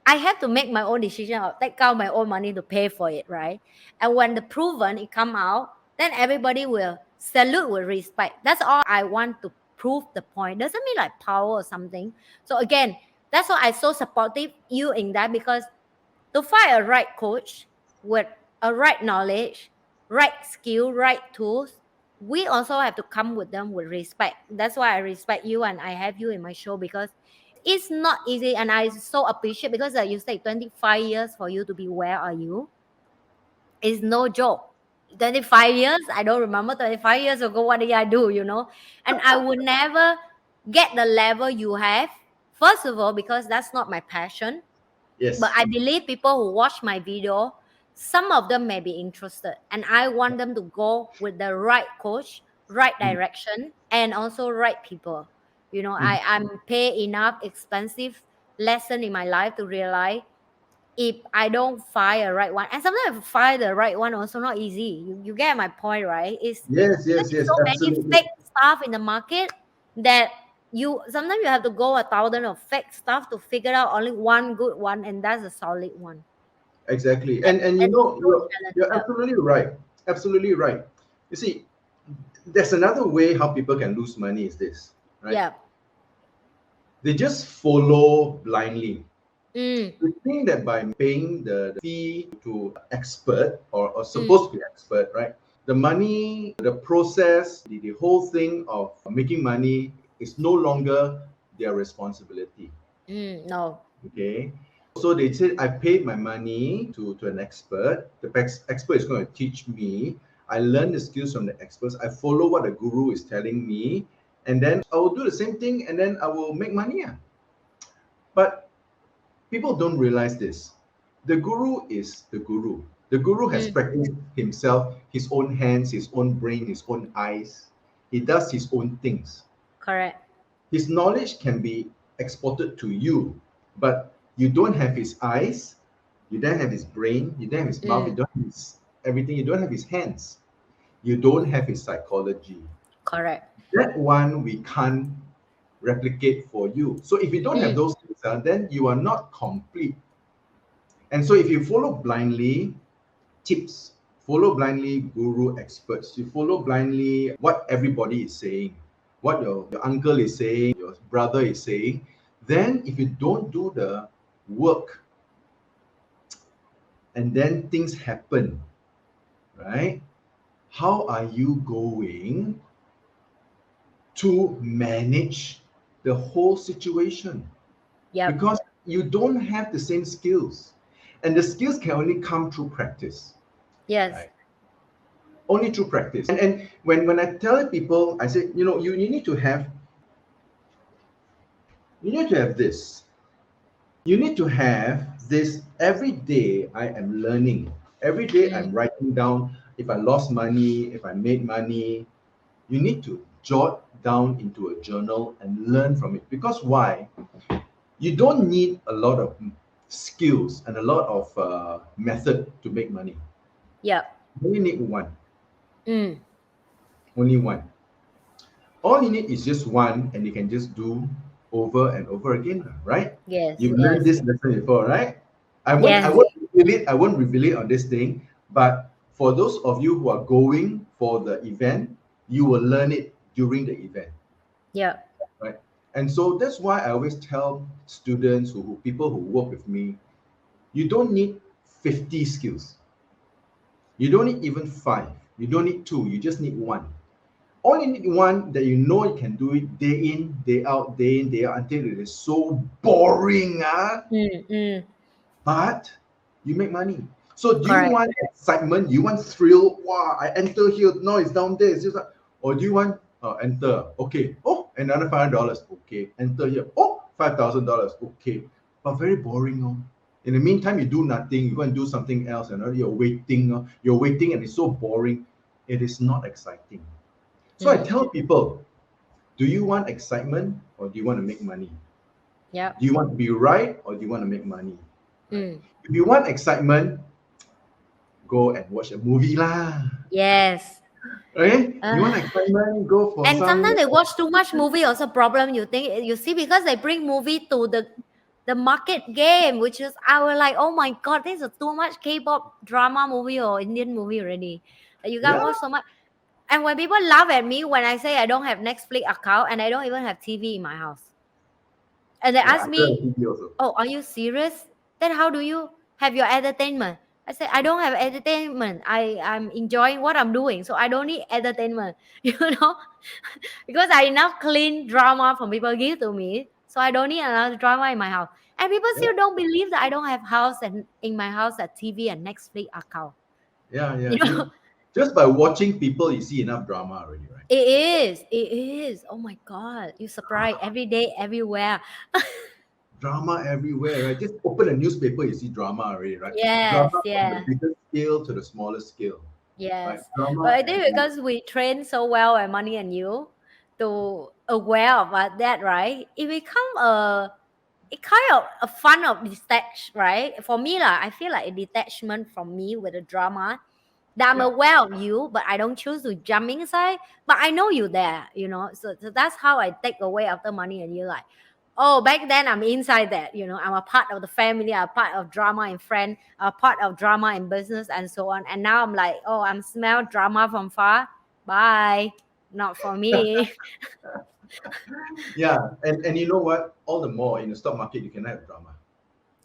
I have to make my own decision or take out my own money to pay for it, right? And when the proven it come out, then everybody will salute with respect. That's all I want to prove the point. Doesn't mean like power or something. So again, that's why I so supportive you in that, because to find a right coach with a right knowledge, right skill, right tools, we also have to come with them with respect. That's why I respect you and I have you in my show, because it's not easy. And I so appreciate, because you say 25 years for you to be where are you is no joke. 25 years, I don't remember 25 years ago what did I do, you know? And I would never get the level you have. First of all, because that's not my passion. But
Yes.
I believe people who watch my video, some of them may be interested. And I want them to go with the right coach, right
Mm,
direction, and also right people. You know,
mm,
I'm pay enough expensive lesson in my life to realize if I don't find a right one. And sometimes find the right one also not easy. You get my point, right? It's
Yes,
because
yes,
there's
yes,
so many
absolutely.
fake stuff in the market that you sometimes you have to go 1,000 of fake stuff to figure out only one good one, and that's a solid one.
Exactly.
And,
And you
and it's
know,
so challenging.
you're
Yeah.
absolutely right. Absolutely right. You see, there's another way how people can lose money is this, right?
Yeah.
They just follow blindly.
Mm,
We think that by paying the fee to expert or
mm,
supposed to be expert, right? The money, the process, the whole thing of making money is no longer their responsibility.
no.
Okay. So they said I paid my money to an expert. The expert is going to teach me. I learn the skills from the experts. I follow what the guru is telling me, and then I will do the same thing, and then I will make money. Ah. But people don't realize this. The guru is the guru. The guru has
Mm,
practiced himself, his own hands, his own brain, his own eyes. He does his own things.
correct.
His knowledge can be exported to you, but you don't have his eyes, you don't have his brain, you don't have his mouth, you
Mm,
don't have his everything, you don't have his hands, you don't have his psychology.
correct.
That one we can't replicate for you. So if you don't have
Mm,
those things, then you are not complete. And so if you follow blindly tips, follow blindly guru experts, you follow blindly what everybody is saying, what your uncle is saying, your brother is saying, then if you don't do the work and then things happen, right? How are you going to manage the whole situation?
yep.
Because you don't have the same skills. And the skills can only come through practice,
Yes.
right? Only through practice. And when I tell people, I say, you need to have this. You need to have this every day. I am learning. Every day
Mm,
I'm writing down if I lost money, if I made money. You need to jot down into a journal and learn from it. Because why? You don't need a lot of skills and a lot of method to make money.
yep.
You only need one.
Mm,
Only one. All you need is just one, and you can just do over and over again, right?
yes.
You've learned
Yes.
this lesson before, right? I
Yes.
won't reveal it. I won't reveal it on this thing. But for those of you who are going for the event, you will learn it during the event,
Yep.
right? And so that's why I always tell students people who work with me, you don't need 50 skills. You don't need even five. You don't need two. You just need one. Only need one that you know you can do it day in, day in, day out until it is so boring,
Mm, mm,
but you make money. So do you
correct.
want excitement? You want thrill? Wow, I enter here, now it's down there. It's just like, or do you want enter? Okay. Oh, another $500. Okay. Enter here. Oh, $5,000. Okay. But very boring. Oh. In the meantime, you do nothing. You go and do something else, and you're waiting. You're waiting, and it's so boring. It is not exciting. So I
Mm,
tell people, do you want excitement or do you want to make money?
yep.
Do you want to be right or do you want to make money? Right?
Mm,
If you want excitement, go and watch a movie lah.
yes.
Okay? You want
Uh,
excitement, go for
and
some.
sometimes they watch too much movie also problem. You think you see because they bring movie to the market game, which is I was like, oh my god, this is too much K-pop drama movie or Indian movie already. Like, you guys
Yeah,
watch so much. And when people laugh at me when I say I don't have Netflix account and I don't even have TV in my house, and they
yeah.
ask
I do have
me,
TV also.
"Oh, are you serious? Then how do you have your entertainment?" I said, "I don't have entertainment. I'm enjoying what I'm doing, so I don't need entertainment." You know, because I enough clean drama from people give to me, so I don't need another drama in my house. And people
Yeah,
still don't believe that I don't have house and in my house a TV and Netflix account.
yeah, yeah.
You know,
You just by watching people, you see enough drama already, right?
it is, it is. Oh my god, you surprise every day, everywhere.
Drama everywhere, right? Just open a newspaper, you see drama already, right?
Yes,
Drama from the
yeah.
biggest scale to the smallest scale, right?
Yes, but
Drama
I think
everywhere.
because we train so well at Money and You to aware of that, right? It become it kind of a fun of detach, right? For me, lah, I feel like a detachment from me with the drama. That I'm
Yeah.
aware of you, but I don't choose to jump inside. But I know you there, you know. So that's how I take away after money. And you're like, oh, back then I'm inside that, you know. I'm a part of the family. I'm a part of drama in friend. I'm a part of drama in business and so on. And now I'm like, oh, I'm smell drama from far. Bye. Not for me.
Yeah, and you know what? All the more in the stock market, you can have drama.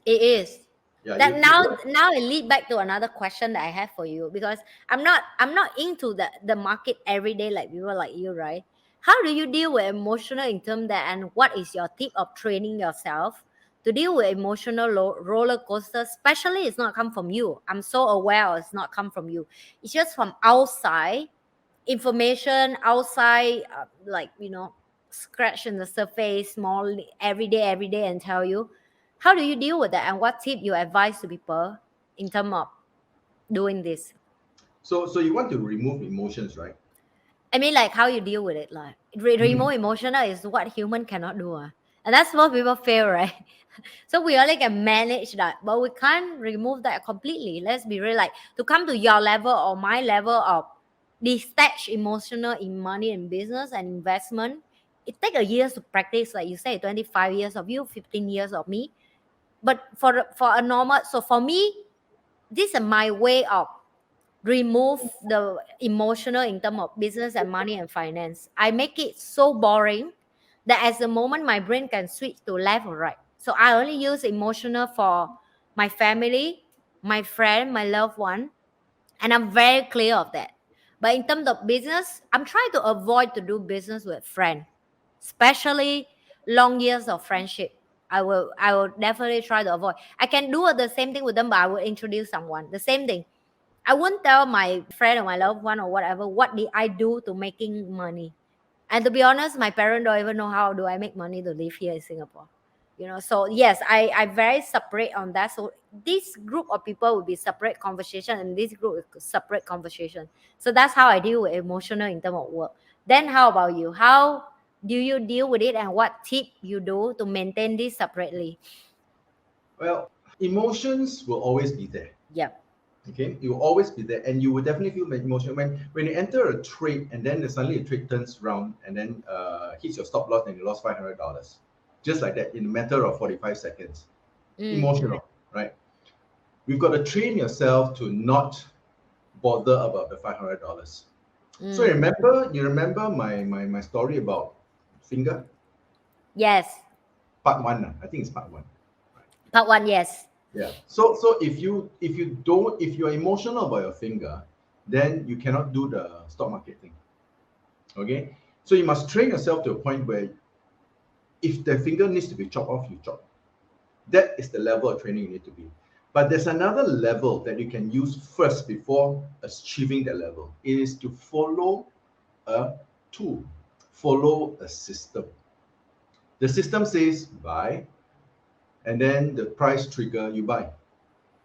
It is.
Yeah,
That
you
now it lead back to another question that I have for you, because I'm not into the market every day like people like you, right? How do you deal with emotional in term that, and what is your tip of training yourself to deal with emotional roller coaster? Especially it's not come from you. I'm so aware it's not come from you. It's just from outside information, outside, like, you know, scratch in the surface small every day and tell you. How do you deal with that, and what tip you advise to people in terms of doing this?
so you want to remove emotions, right?
I mean, like, how you deal with it, like remove emotional is what human cannot do, and that's what people feel, right? So we only can manage that, but we can't remove that completely. Let's be real, like, to come to your level or my level of detach emotional in money and business and investment, it take a years to practice, like you say, 25 years of you, 15 years of me. But for a normal, so for me, this is my way of remove the emotional in terms of business and money and finance. I make it so boring that as the moment my brain can switch to left or right. So I only use emotional for my family, my friend, my loved one, and I'm very clear of that. But in terms of business, I'm trying to avoid to do business with friends, especially long years of friendship. I will definitely try to avoid. I can do the same thing with them, but I will introduce someone. The same thing, I wouldn't tell my friend or my loved one or whatever what did I do to making money. And to be honest, my parents don't even know how do I make money to live here in Singapore. You know, so yes, I very separate on that. So this group of people will be separate conversation, and this group is separate conversation. So that's how I deal with emotional in terms of work. Then how about you? How do you deal with it, and what tip you do to maintain this separately?
Well, emotions will always be there.
Yep.
Okay, it will always be there, and you will definitely feel emotion when you enter a trade, and then suddenly the trade turns around and then hits your stop loss, and you lost $500, just like that in a matter of 45 seconds.
Mm,
Emotional, right? You've got to train yourself to not bother about the $500. So
mm.
you remember my story about finger,
Yes.
part one. I think it's part one.
Part one, yes.
Yeah. So if you're emotional about your finger, then you cannot do the stock market thing. Okay. So you must train yourself to a point where if the finger needs to be chopped off, you chop. That is the level of training you need to be. But there's another level that you can use first before achieving that level. It is to follow a tool, follow a system. The system says buy, and then the price trigger you buy.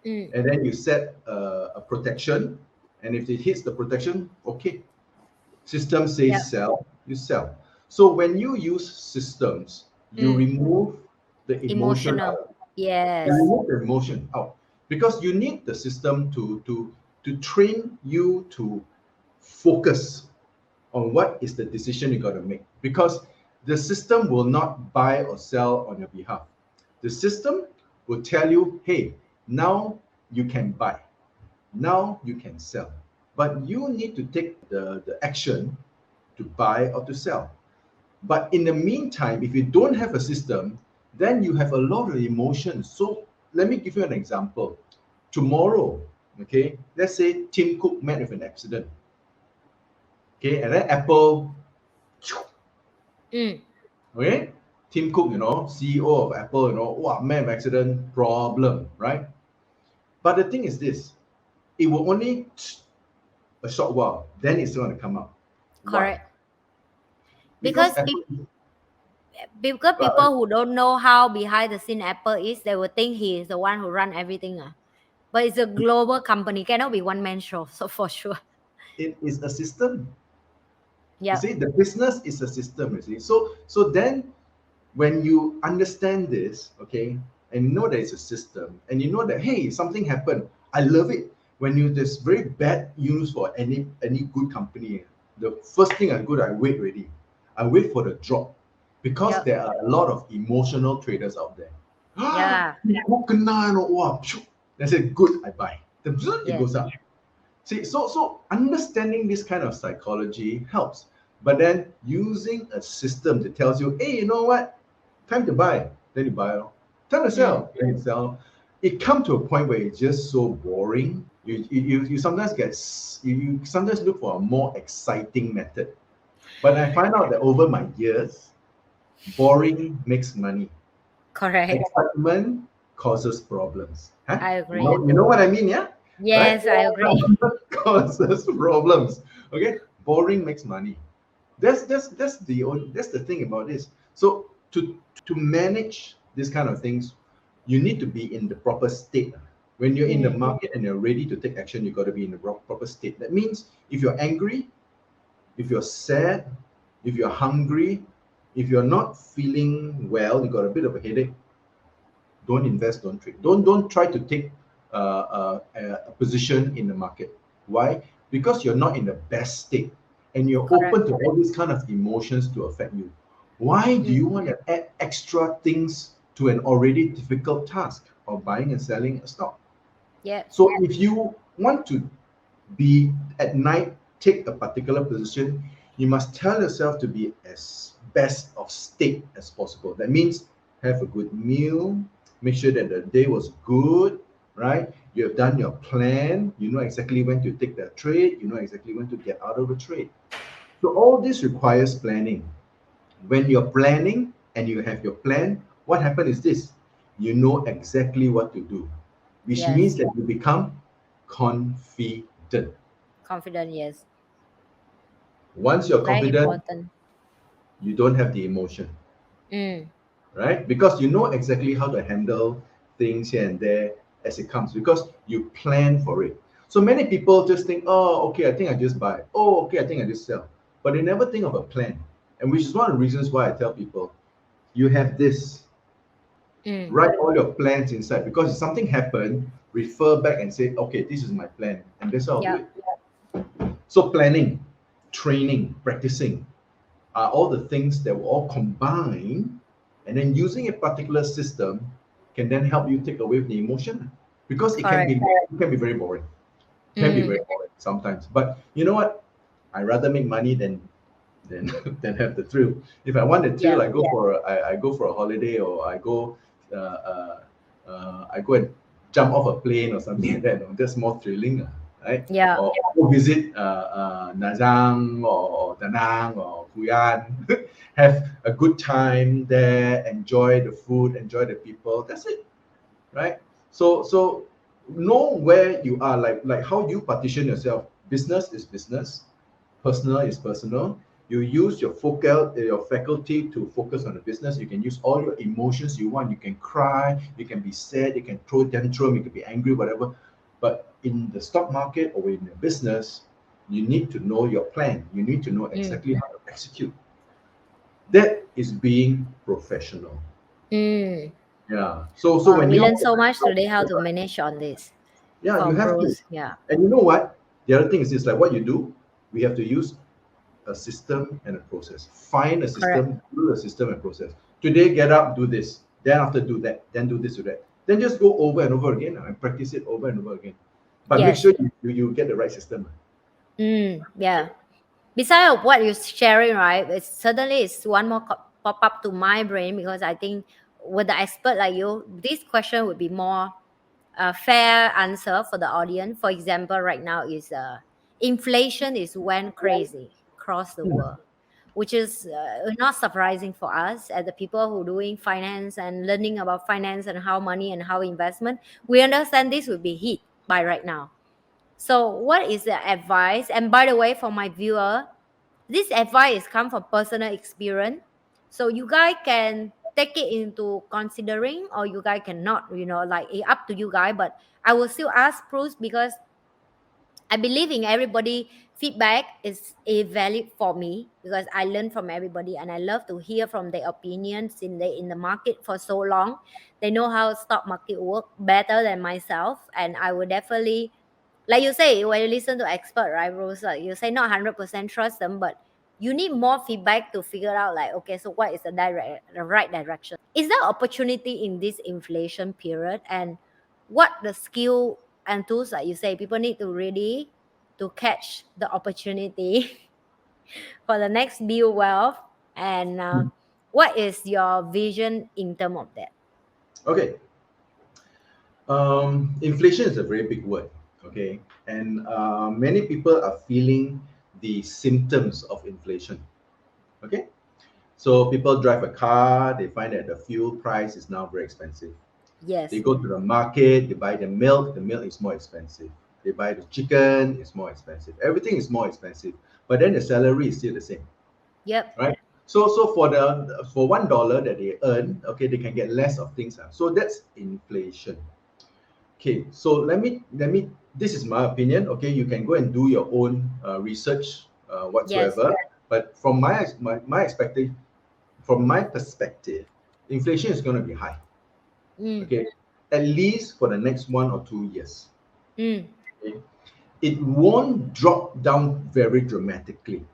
Mm.
And then you set a protection, and if it hits the protection, okay. System
Yep.
says sell, you sell. So when you use systems, you
Mm.
remove the emotion
Emotional.
out. You
Yes.
remove the emotion out because you need the system to train you to focus on what is the decision you got to make, because the system will not buy or sell on your behalf. The system will tell you, hey, now you can buy, now you can sell, but you need to take the action to buy or to sell. But in the meantime, if you don't have a system, then you have a lot of emotions. So let me give you an example. Tomorrow, okay, let's say Tim Cook met with an accident, okay, and then Apple,
Mm.
okay, Tim Cook, CEO of Apple, wow, man, accident problem, right? But the thing is this, it will only a short while, then it's going to come out. Why?
Correct.
Because
Because
Apple,
because
uh,
people who don't know how behind the scene Apple is, they will think he is the one who run everything. But it's a global company, cannot be one man show. So for sure.
it is a system. You
Yep.
see, the business is a system. You see, so then when you understand this, okay, and you know that it's a system, and you know that hey, something happened. I love it when you there's very bad news for any good company. The first thing I go, I wait ready. I wait for the drop because
Yep.
there are a lot of emotional traders out there.
Yeah.
Oh, kena, no, wow, phew. They say good, I buy. The it
Yes.
goes up. See, so understanding this kind of psychology helps. But then using a system that tells you, hey, you know what? Time to buy, then you buy. Time to
Mm.
sell, then you sell. It come to a point where it's just so boring. You sometimes you sometimes look for a more exciting method. But I find out that over my years, boring makes money.
Correct.
Excitement causes problems. Huh?
I
You
agree.
know, you know what I mean, yeah? Right?
Yes, I agree.
Causes problems. Okay? Boring makes money. That's the thing about this. So to manage this kind of things, you need to be in the proper state. When you're in the
Mm.
market and you're ready to take action, you got to be in the proper state. That means if you're angry, if you're sad, if you're hungry, if you're not feeling well, you got a bit of a headache, don't invest, don't trade. Don't try to take a position in the market. Why? Because you're not in the best state and you're
Correct.
open to all these kind of emotions to affect you. Why do you
Mm.
want to add extra things to an already difficult task of buying and selling a stock?
Yep.
So if you want to be at night, take a particular position, you must tell yourself to be as best of state as possible. That means have a good meal, make sure that the day was good, right? You have done your plan, you know exactly when to take the trade, you know exactly when to get out of the trade. So all this requires planning. When you're planning and you have your plan, what happens is this: you know exactly what to do, which means
Yes.
that you become confident.
Confident. Yes.
Once you're
Very
confident,
important.
you don't have the emotion,
Mm.
right? Because you know exactly how to handle things here and there as it comes because you plan for it. So many people just think, oh, okay, I think I just buy. Oh, okay, I think I just sell. But they never think of a plan. And which is one of the reasons why I tell people, you have this,
Mm.
write all your plans inside because if something happened, refer back and say, okay, this is my plan. And that's how I'll do
Yep.
it. So planning, training, practicing, are all the things that will all combine and then using a particular system can then help you take away the emotion because
Correct.
it can be very boring, can be very
Mm.
boring sometimes, but you know what, I rather make money than than have the thrill. If I want a thrill,
Yep.
I go for a holiday, or I go and jump off a plane or something like that. That's more thrilling, right?
Yeah.
Or go visit Nazang or Da Nang or Huyan, have a good time there, enjoy the food, enjoy the people. That's it, right? So know where you are, like how you partition yourself. Business is business, personal is personal. You use your faculty to focus on the business. You can use all your emotions you want. You can cry, you can be sad, you can throw tantrum, you can be angry, whatever. But in the stock market or in the business, you need to know your plan. You need to know
Mm.
exactly how to execute. That is being professional.
Mm.
Yeah. So
Wow,
when
we
you
learned so much today how to manage on this
yeah, you
from
have to.
Bruce. Yeah.
And you know what? The other thing is this, like what you do, we have to use a system and a process. Find a
Correct.
system, do a system and process. Today, get up, do this. Then after, do that. Then do this, do that. Then just go over and over again and practice it over and over again. But make
Yes.
sure you get the right system.
Mm. Yeah. Besides of what you're sharing, right? It's certainly it's one more pop up to my brain because I think with the expert like you, this question would be more fair answer for the audience. For example, right now is inflation is went crazy across the world, which is not surprising for us as the people who doing finance and learning about finance and how money and how investment. We understand this will be hit by right now. So, what is the advice? And by the way, for my viewer, this advice come from personal experience. So you guys can take it into considering or you guys cannot, like it up to you guys. But I will still ask Bruce because I believe in everybody feedback is a valid for me because I learn from everybody and I love to hear from their opinions in the market for so long. They know how stock market work better than myself, and I will definitely, like you say, when you listen to expert, right, Rose, like you say not 100% trust them, but you need more feedback to figure out like, okay, so what is the right direction? Is there opportunity in this inflation period, and what the skill and tools, like you say, people need to really to catch the opportunity for the next build wealth, and what is your vision in terms of that?
Okay. Inflation is a very big word, okay, and many people are feeling the symptoms of inflation. Okay, so people drive a car, they find that the fuel price is now very expensive. They
Yes.
go to the market, they buy the milk is more expensive. They buy the chicken, it's more expensive. Everything is more expensive, but then the salary is still the same,
Yep.
right? So for $1 that they earn, okay, they can get less of things. So that's inflation. Okay, so let me. This is my opinion. Okay, you can go and do your own research
Yes.
whatsoever. But from my expectation, from my perspective, inflation is going to be high.
Mm.
Okay, at least for the next 1 or 2 years.
Mm.
Okay, it won't drop down very dramatically.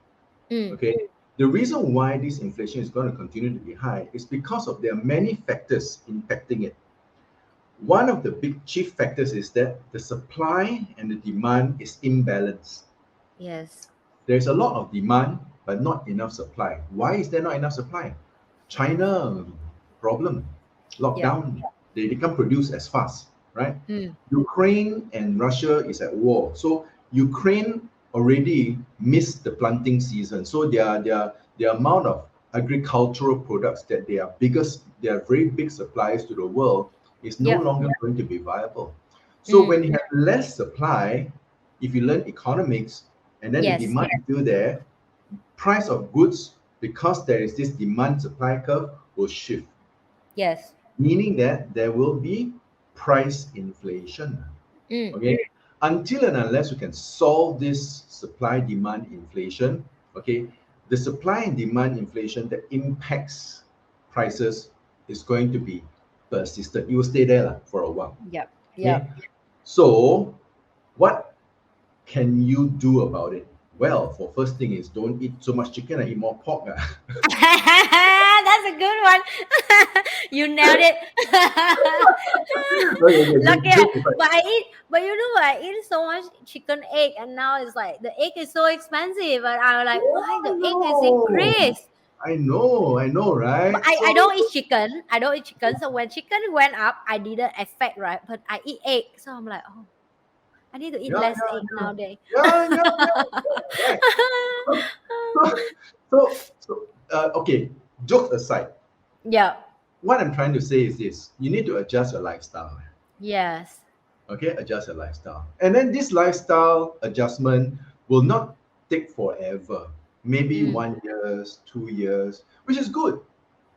Mm.
Okay, the reason why this inflation is going to continue to be high is because of there are many factors impacting it. One of the big chief factors is that the supply and the demand is imbalanced.
Yes.
There's a lot of demand, but not enough supply. Why is there not enough supply? China problem,
Yep.
lockdown, they can't produce as fast, right?
Mm.
Ukraine and Russia is at war. So Ukraine already missed the planting season. So their amount of agricultural products that they are very big suppliers to the world is no
Yep.
longer going to be viable. So
Mm.
when you have less supply, if you learn economics and then the
Yes.
demand is still there, price of goods, because there is this demand supply curve, will shift,
Yes.
meaning that there will be price inflation.
Mm.
Okay, until and unless you can solve this supply demand inflation, okay, the supply and demand inflation that impacts prices is going to be persistent. You will stay there for a while.
Yep.
Okay,
Yep.
so what can you do about it? Well, for first thing is don't eat so much chicken and eat more pork.
That's a good one. You nailed it.
Okay, okay,
Lucky,
joke aside.
but I eat. But you know, I eat so much chicken egg, and now it's like the egg is so expensive, and I'm like, why the egg is
Oh, no.
increased?
I know,
But
right?
I don't eat chicken. I don't eat chicken. So when chicken went up, I didn't affect, right? But I eat egg, so I'm like, oh, I need to eat
Yeah,
less
yeah,
egg
yeah,
nowadays.
yeah, right. So, okay. Jokes aside,
Yeah.
what I'm trying to say is this: you need to adjust your lifestyle.
Yes.
Okay, adjust your lifestyle, and then this lifestyle adjustment will not take forever. Maybe
Mm.
1 years, 2 years, which is good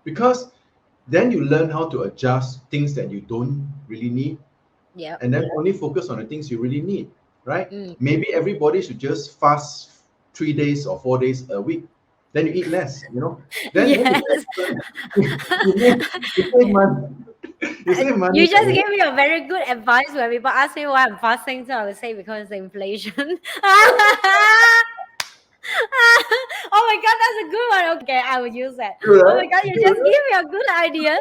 because then you learn how to adjust things that you don't really need
Yep.
and then only focus on the things you really need, right?
Mm.
Maybe everybody should just fast 3 days or 4 days a week. Then you eat less, Then you
Yes.
you save money. You save money
You
for
just
it.
gave me a very good advice when people ask me why I'm fasting. So I would say because of inflation. Oh my god, that's a good one. Okay, I will use that.
Good,
Oh my
right?
god, you
Good,
just
right?
give me a good idea.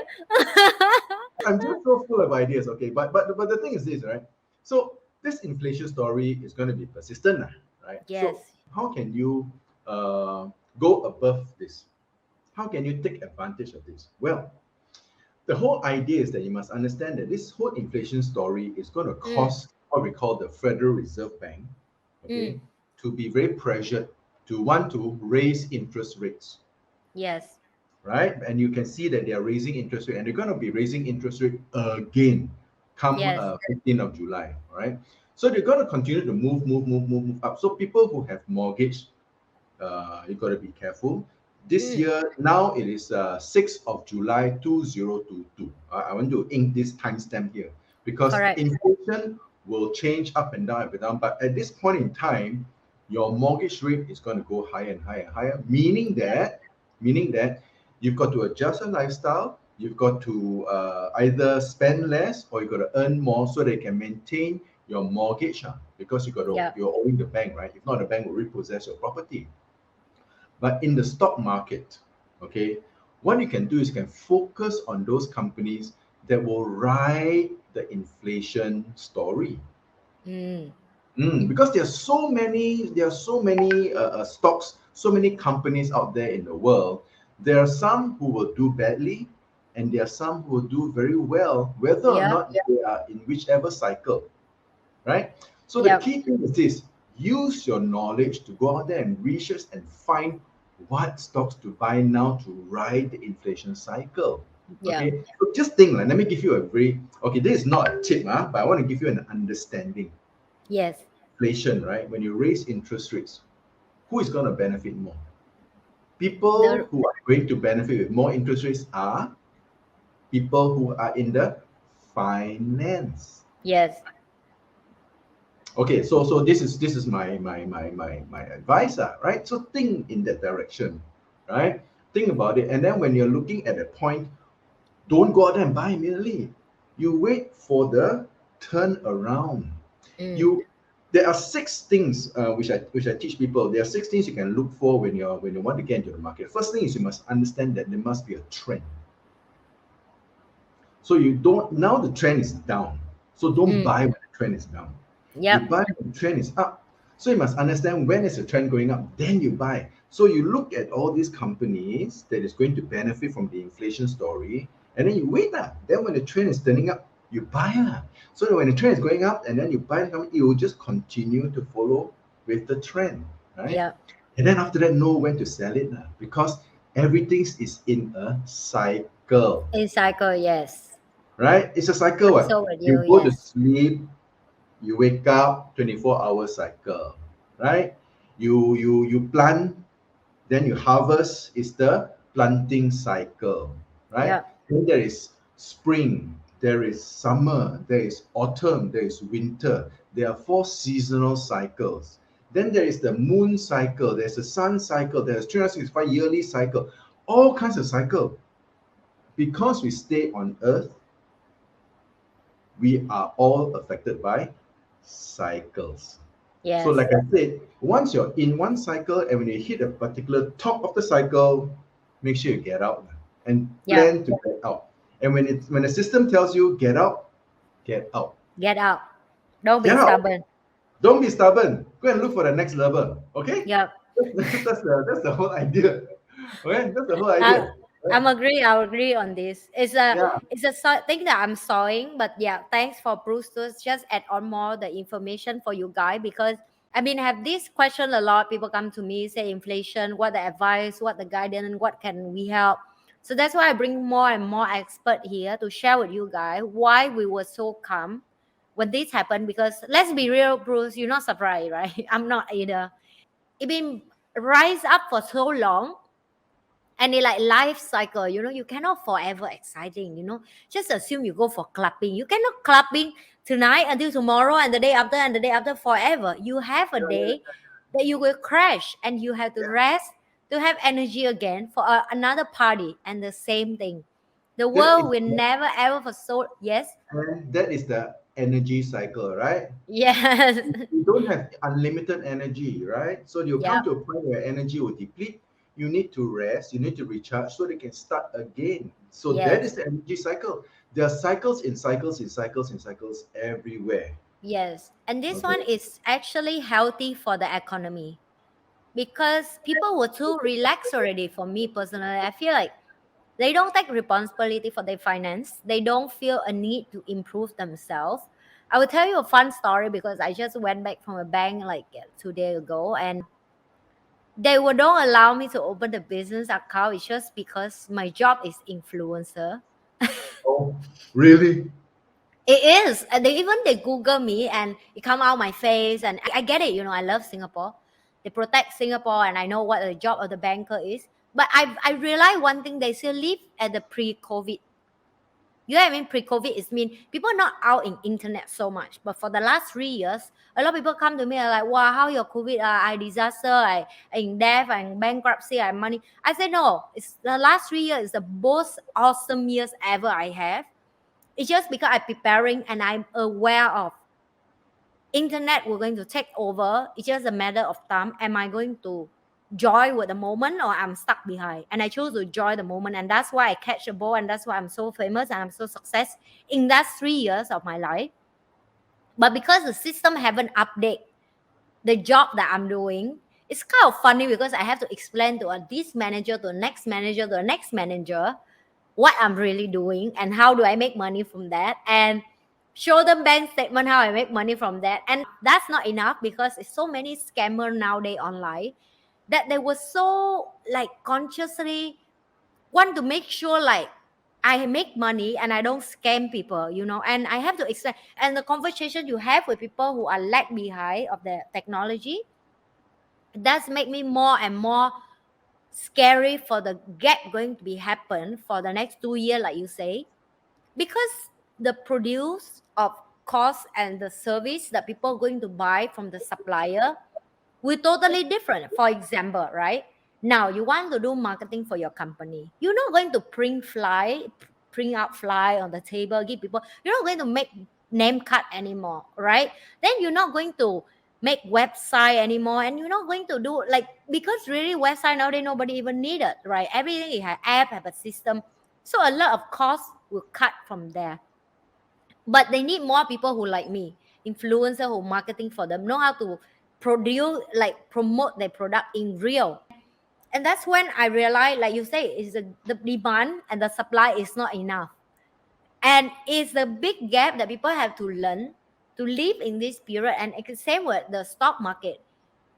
I'm just so full of ideas, okay? But the thing is this, right? So this inflation story is going to be persistent, right? So
Yes.
how can you uh, go above this? How can you take advantage of this? Well, the whole idea is that you must understand that this whole inflation story is going to
Mm,
cause what we call the Federal Reserve Bank, okay,
mm,
to be very pressured to want to raise interest rates,
yes.
right? And you can see that they are raising interest rate, and they're going to be raising interest rate again come
Yes.
15th of July, all right? So they're going to continue to move up. So people who have mortgage, you got to be careful. This
Mm,
year, now it is 6th of July 2022. I want to ink this timestamp here because
correct.
inflation will change up and down, up and down. But at this point in time, your mortgage rate is going to go higher and higher and higher, meaning that you've got to adjust your lifestyle. You've got to either spend less or you've got to earn more so they can maintain your mortgage, because
Yeah.
you're owing the bank, right? If not, the bank will repossess your property. But in the stock market, okay, what you can do is you can focus on those companies that will ride the inflation story.
Mm.
Because there are so many stocks, so many companies out there in the world. There are some who will do badly, and there are some who will do very well, whether or
Yep.
not they are in whichever cycle, right? So the
Yep.
key thing is this: use your knowledge to go out there and research and find what stocks to buy now to ride the inflation cycle.
Yep.
Okay, so just think, let me give you a very okay. This is not a tip, but I want to give you an understanding.
Yes.
Inflation, right? When you raise interest rates, who is going to benefit more?
The
People who are going to benefit with more interest rates are people who are in the finance.
yes.
Okay, so this is my advice, right? So think in that direction, right? Think about it, and then when you're looking at a point, don't go out there and buy immediately. You wait for the turnaround.
Mm.
You There are six things which I teach people. There are six things you can look for when you want to get into the market. First thing is you must understand that there must be a trend. So you don't now the trend is down. So don't
Mm.
buy when the trend is down. You
Yep.
buy when the trend is up. So you must understand when is the trend going up, then you buy. So you look at all these companies that is going to benefit from the inflation story, and then you wait. Then when the trend is turning up, you buy. So that when the trend is going up and then you buy the company, you will just continue to follow with the trend, right?
Yep.
And then after that, know when to sell it because everything is in a cycle,
In cycle, yes.
right? It's a cycle.
I'm
What
so with
you
you,
go to
yes.
sleep, you wake up, 24-hour cycle, right? You plant, then you harvest is the planting cycle, right?
Yep.
Then there is spring, there is summer, there is autumn, there is winter. There are four seasonal cycles. Then there is the moon cycle, there's the sun cycle, there's 365 yearly cycle, all kinds of cycle. Because we stay on earth, we are all affected by cycles. So,
Yes.
like I said, once you're in one cycle and when you hit a particular top of the cycle, make sure you get out and
Yep.
plan to get out. And when the system tells you get out, get out.
Get out. Don't be
Get out.
stubborn.
Don't be stubborn. Go and look for the next level. Okay?
Yep.
That's the whole idea. Okay? That's the whole
I,
idea. Right?
I'll agree on this.
Yeah.
It's a thing that I'm sawing, but yeah, thanks for Bruce to just add on more the information for you guys because I mean, I have this question a lot. People come to me say inflation, what the advice, what the guidance, what can we help. So that's why I bring more and more expert here to share with you guys why we were so calm when this happened. Because let's be real, Bruce, you're not surprised, right? I'm not either. It been rise up for so long and it like life cycle, you cannot forever exciting, just assume you go for clubbing, you cannot clubbing tonight until tomorrow and the day after and the day after forever. You have a
Yeah, yeah,
day that you will crash and you have to
yeah.
rest to have energy again for another party. And the same thing, the
That
world
is
will never ever for so yes.
and that is the energy cycle, right?
Yes.
You don't have unlimited energy, right? So you come
Yep.
to a point where energy will deplete. You need to rest, you need to recharge so they can start again. So that is
Yes.
the energy cycle. There are cycles in cycles in cycles in cycles everywhere.
Yes, and this one
Okay.
is actually healthy for the economy because people were too relaxed already. For me personally, I feel like they don't take responsibility for their finance. They don't feel a need to improve themselves. I will tell you a fun story because I just went back from a bank like 2 days ago, and they would don't allow me to open the business account. It's just because my job is influencer.
Oh, really?
It is. They Google me and it come out my face and I get it. I love Singapore. They protect Singapore and I know what the job of the banker is. But I realize one thing, they still live at the pre-COVID. You know what I mean? Pre-COVID is mean people not out in internet so much, but for the last 3 years, a lot of people come to me and like, "Wow, how your COVID? I disaster, I in death, I'm bankruptcy, I money." I say no. It's the last 3 years is the most awesome years ever I have. It's just because I'm preparing and I'm aware of internet we're going to take over. It's just a matter of time. Am I going to joy with the moment or I'm stuck behind? And I chose to joy the moment. And that's why I catch a ball and that's why I'm so famous and I'm so success in that 3 years of my life. But because the system haven't update the job that I'm doing, it's kind of funny because I have to explain to this manager, to the next manager, to the next manager what I'm really doing and how do I make money from that, and show them bank statement how I make money from that. And that's not enough because it's so many scammer nowadays online that they were so like consciously want to make sure like I make money and I don't scam people, and I have to explain. And the conversation you have with people who are lag behind of the technology, that's make me more and more scary for the gap going to be happen for the next 2 years, like you say, because the produce of cost and the service that people are going to buy from the supplier will totally different. For example, right now you want to do marketing for your company, you're not going to print out fly on the table, give people. You're not going to make name card anymore, right? Then you're not going to make website anymore, and you're not going to do like, because really website nowadays nobody even need it, right? Everything you have app, have a system, so a lot of costs will cut from there. But they need more people who like me, influencer who marketing for them, know how to produce, like promote their product in real. And that's when I realized, like you say, is the demand and the supply is not enough. And it's a big gap that people have to learn to live in this period. And it's the same with the stock market.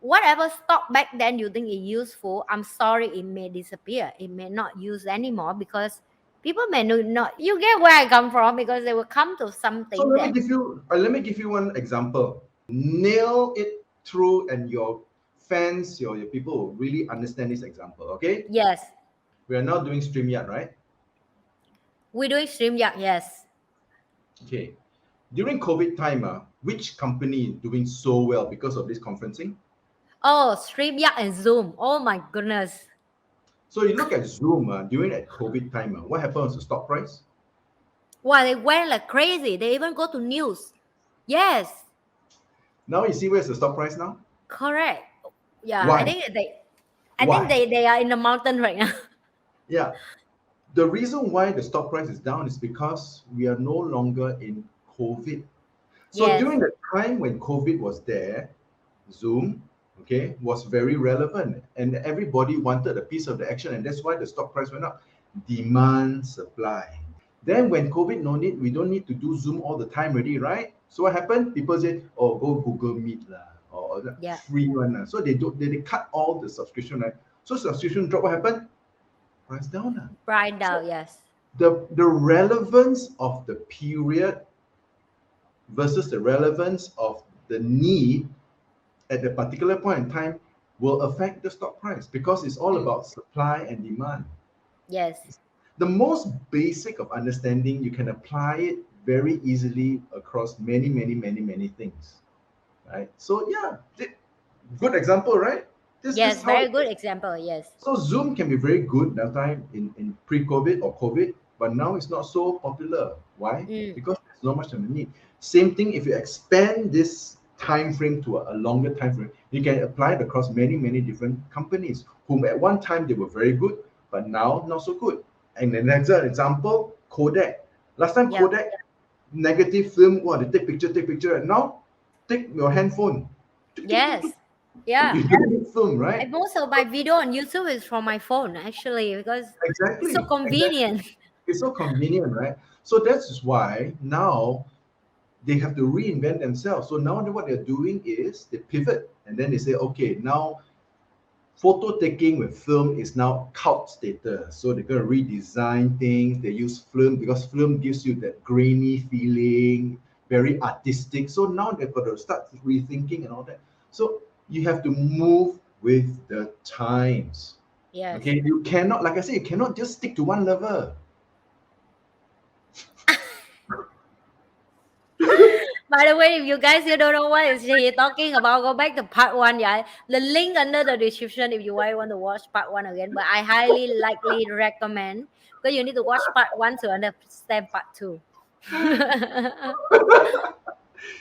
Whatever stock back then you think is useful, I'm sorry, it may disappear. It may not use anymore because people may not. You get where I come from, because they will come to
So
something
let me
that,
give you one example. Nail it through, and your fans, your people will really understand this example. Okay,
yes,
we are now doing StreamYard, right?
we're doing StreamYard, yes.
Okay, during COVID time, which company is doing so well because of this conferencing?
Oh, StreamYard and Zoom. Oh my goodness.
So you look at Zoom during that COVID time, what happened to the stock price?
Wow, they went like crazy. They even go to news. Yes,
Now you see where's the stock price now?
correct. Yeah, I
Why?
think they, I think
Why?
they are in the mountain right now.
Yeah, the reason why the stock price is down is because we are no longer in COVID. So
Yes,
during the time when COVID was there, Zoom, okay, was very relevant, and everybody wanted a piece of the action, and that's why the stock price went up. Demand, supply. Then when COVID no need, we don't need to do Zoom all the time already, right? So what happened? People say, "Oh, go Google Meet lah, or the
yeah,
free one lah." So they cut all the subscription, right? So subscription drop. What happened? Price down lah.
bright
So
out, yes,
the relevance of the period versus the relevance of the need at the particular point in time will affect the stock price, because it's all
mm,
about supply and demand.
yes,
The most basic of understanding, you can apply it very easily across many things, right? So yeah, good example, right? This is
yes,
how
very
it
good
is.
example, yes,
So Zoom can be very good that time in pre-COVID or COVID, but now it's not so popular. Why?
mm,
Because there's not much of a need. Same thing if you expand this time frame to a longer time frame, you can apply it across many different companies whom at one time they were very good, but now not so good. And the next example, Kodak. Last time
yeah,
Kodak negative film, what they take picture, and now take your handphone.
yes, yeah.
You don't need film,
And
right?
most of my video on YouTube is from my phone actually, because it's so
Exactly.
convenient.
It's so convenient, right? So that's why now they have to reinvent themselves. So now what they're doing is they pivot, and then they say, okay, now photo taking with film is now cult status. So they're going to redesign things. They use film because film gives you that grainy feeling, very artistic. So now they've got to start rethinking and all that. So you have to move with the times.
Yes,
Okay, you cannot, like I said, you cannot just stick to one level.
By the way, if you guys you don't know what is he talking about, go back to part one. Yeah, the link under the description if you want to watch part one again. But I highly likely recommend because you need to watch part one to understand part two.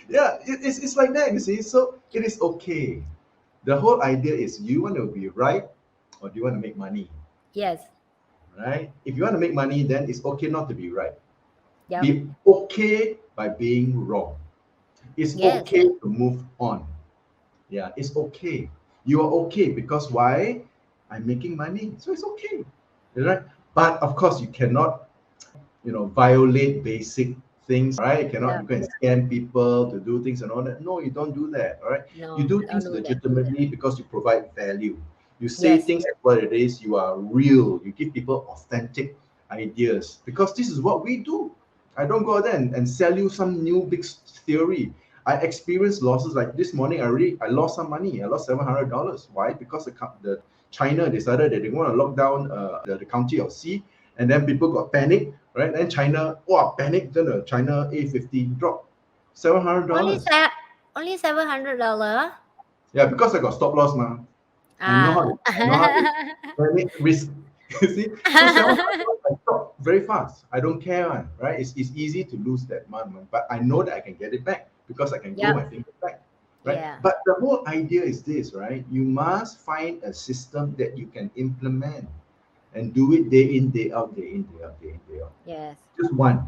Yeah, it's like that, you see. So it is okay. The whole idea is you want to be right or do you want to make money,
Yes.
right? If you want to make money, then it's okay not to be right.
Yep.
Be okay by being wrong. It's
Yes.
okay to move on. Yeah, it's okay. You are okay because why? I'm making money, so it's okay, right? But of course, you cannot, violate basic things, right? You cannot, you
Yep.
can scam people to do things and all that. No, you don't do that, all right? You
No,
do
don't
things
do that.
legitimately because you provide value. You say
Yes.
things as what it is. You are real. You give people authentic ideas because this is what we do. I don't go there and sell you some new big theory. I experienced losses like this morning. I lost some money. I lost $700. Why? Because the China decided that they want to lock down the county of C, and then people got panic, right? Then China, wow, panic. Then the China A50 dropped seven hundred
Only
dollars.
se- only $700.
Yeah, because I got stop loss now.
Ah.
I know how to manage risk. You see, so $700 I stop very fast. I don't care, man, right? It's easy to lose that money, but I know that I can get it back because I can grow
Yep.
my fingers back, right?
Yeah.
But the whole idea is this, right? You must find a system that you can implement and do it day in, day out, day in, day out, day in, day out.
Yes.
Just one.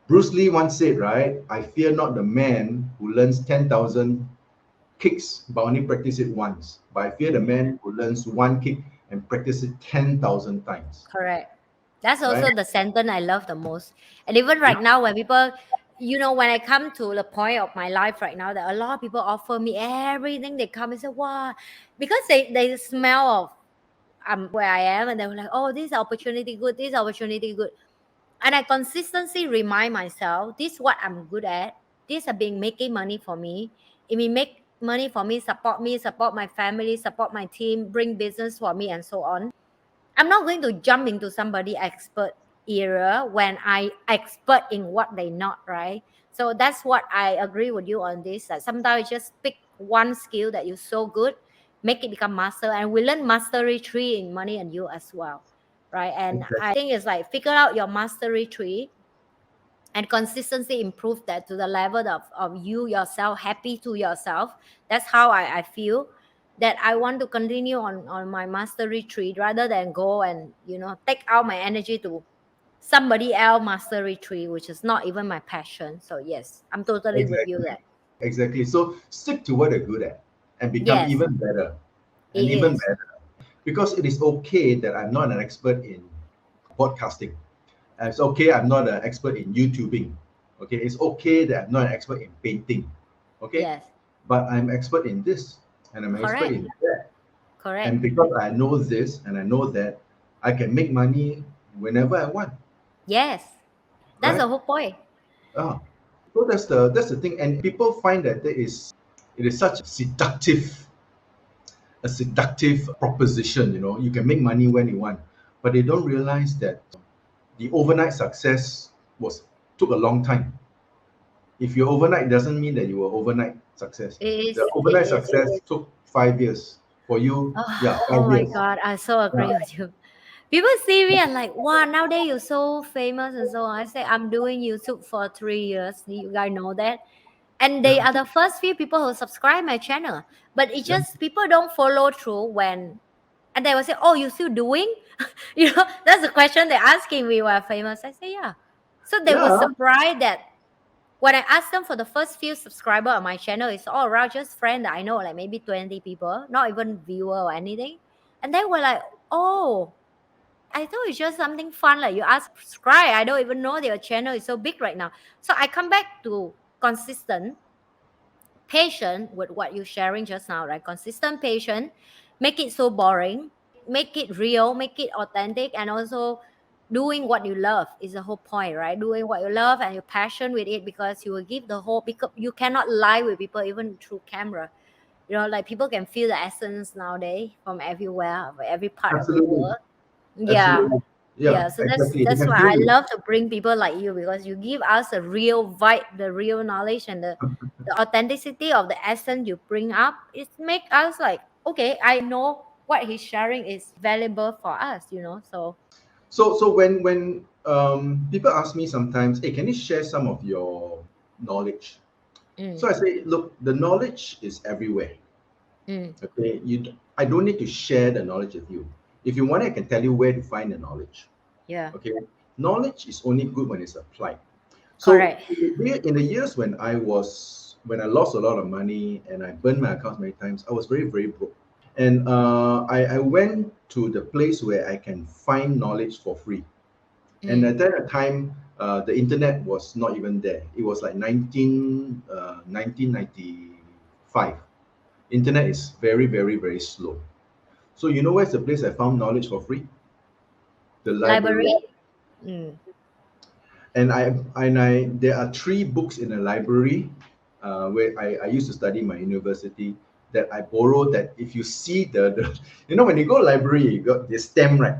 Bruce Lee once said, right? I fear not the man who learns 10,000 kicks but only practice it once. But I fear the
Hmm.
man who learns one kick and practice it 10,000 times.
Correct. That's
Right?
also the sentence I love the most. And even
Yeah.
right now, when people, when I come to the point of my life right now, that a lot of people offer me everything. They come and say, "Wow," because they smell of where I am, and they were like, "Oh, this opportunity good. This opportunity good." And I consistently remind myself, this is what I'm good at. This has been making money for me. It will make money for me, support my family, support my team, bring business for me, and so on. I'm not going to jump into somebody expert era when I expert in what they not, right? So that's what I agree with you on this. That sometimes just pick one skill that you're so good, make it become master, and we learn mastery tree in money and you as well, right? And
Exactly.
I think it's like figure out your mastery tree and consistency improve that to the level of you yourself happy to yourself. That's how I feel that I want to continue on my mastery tree rather than go and take out my energy to somebody else mastery tree, which is not even my passion. So yes, I'm totally with you
Exactly.
there.
Exactly. So stick to what you're good at and become
Yes,
even better
it
and even
is.
better. Because it is okay that I'm not an expert in podcasting. And it's okay I'm not an expert in YouTubing. Okay. It's okay that I'm not an expert in painting. Okay.
Yes,
But I'm expert in this and I'm an expert
correct,
in that.
correct.
And because I know this and I know that, I can make money whenever I want,
Yes, that's
right?
the whole point.
Ah, so that's the thing. And people find that it is such a seductive proposition. You can make money when you want, but they don't realize that the overnight success was took a long time. If you're overnight, it doesn't mean that you were overnight success.
It is,
The
it
overnight
is.
success took 5 years for you. Yeah,
Oh,
five
oh my
years.
god, I so
Yeah,
agree with you. People see me and like, wow, nowadays you're so famous and so on. I say I'm doing YouTube for 3 years. You guys know that. And they
yeah,
are the first few people who subscribe my channel. But it's
yeah,
just people don't follow through when and they will say, "Oh, you still doing?" That's the question they're asking me when I'm famous. I say, yeah. So they were
yeah.
surprised that when I asked them for the first few subscriber on my channel, it's all around just friend that I know, like maybe 20 people, not even viewer or anything. And they were like, oh, I thought it's just something fun. Like you ask subscribe. I don't even know their channel is so big right now. So I come back to consistent, patient with what you're sharing just now, right? Consistent, patient, make it so boring, make it real, make it authentic, and also doing what you love is the whole point, right? Doing what you love and your passion with it because you will give the whole because you cannot lie with people even through camera. Like people can feel the essence nowadays from everywhere, from every part of the
Absolutely,
world. Yeah.
absolutely. Yeah,
Yeah, so that's
exactly. They
that's
can
why
feel
I
you.
love to bring people like you, because you give us a real vibe, the real knowledge, and the authenticity of the essence you bring up. It make us like, okay, I know what he's sharing is valuable for us, So
So when people ask me sometimes, hey, can you share some of your knowledge? So
mm,
I say, look, the knowledge is everywhere.
mm,
Okay, I don't need to share the knowledge with you. If you want, I can tell you where to find the knowledge.
yeah,
Okay, knowledge is only good when it's applied. So
correct.
in the years when I lost a lot of money and I burned my accounts many times, I was very very broke. And I went to the place where I can find knowledge for free. And
Mm,
at that time, the internet was not even there. It was like 1995. Internet is very, very, very slow. So you know where's the place I found knowledge for free? The library.
library. Mm,
And I there are three books in the library where I used to study my university that I borrowed. That if you see the when you go library, you got the stamp, right?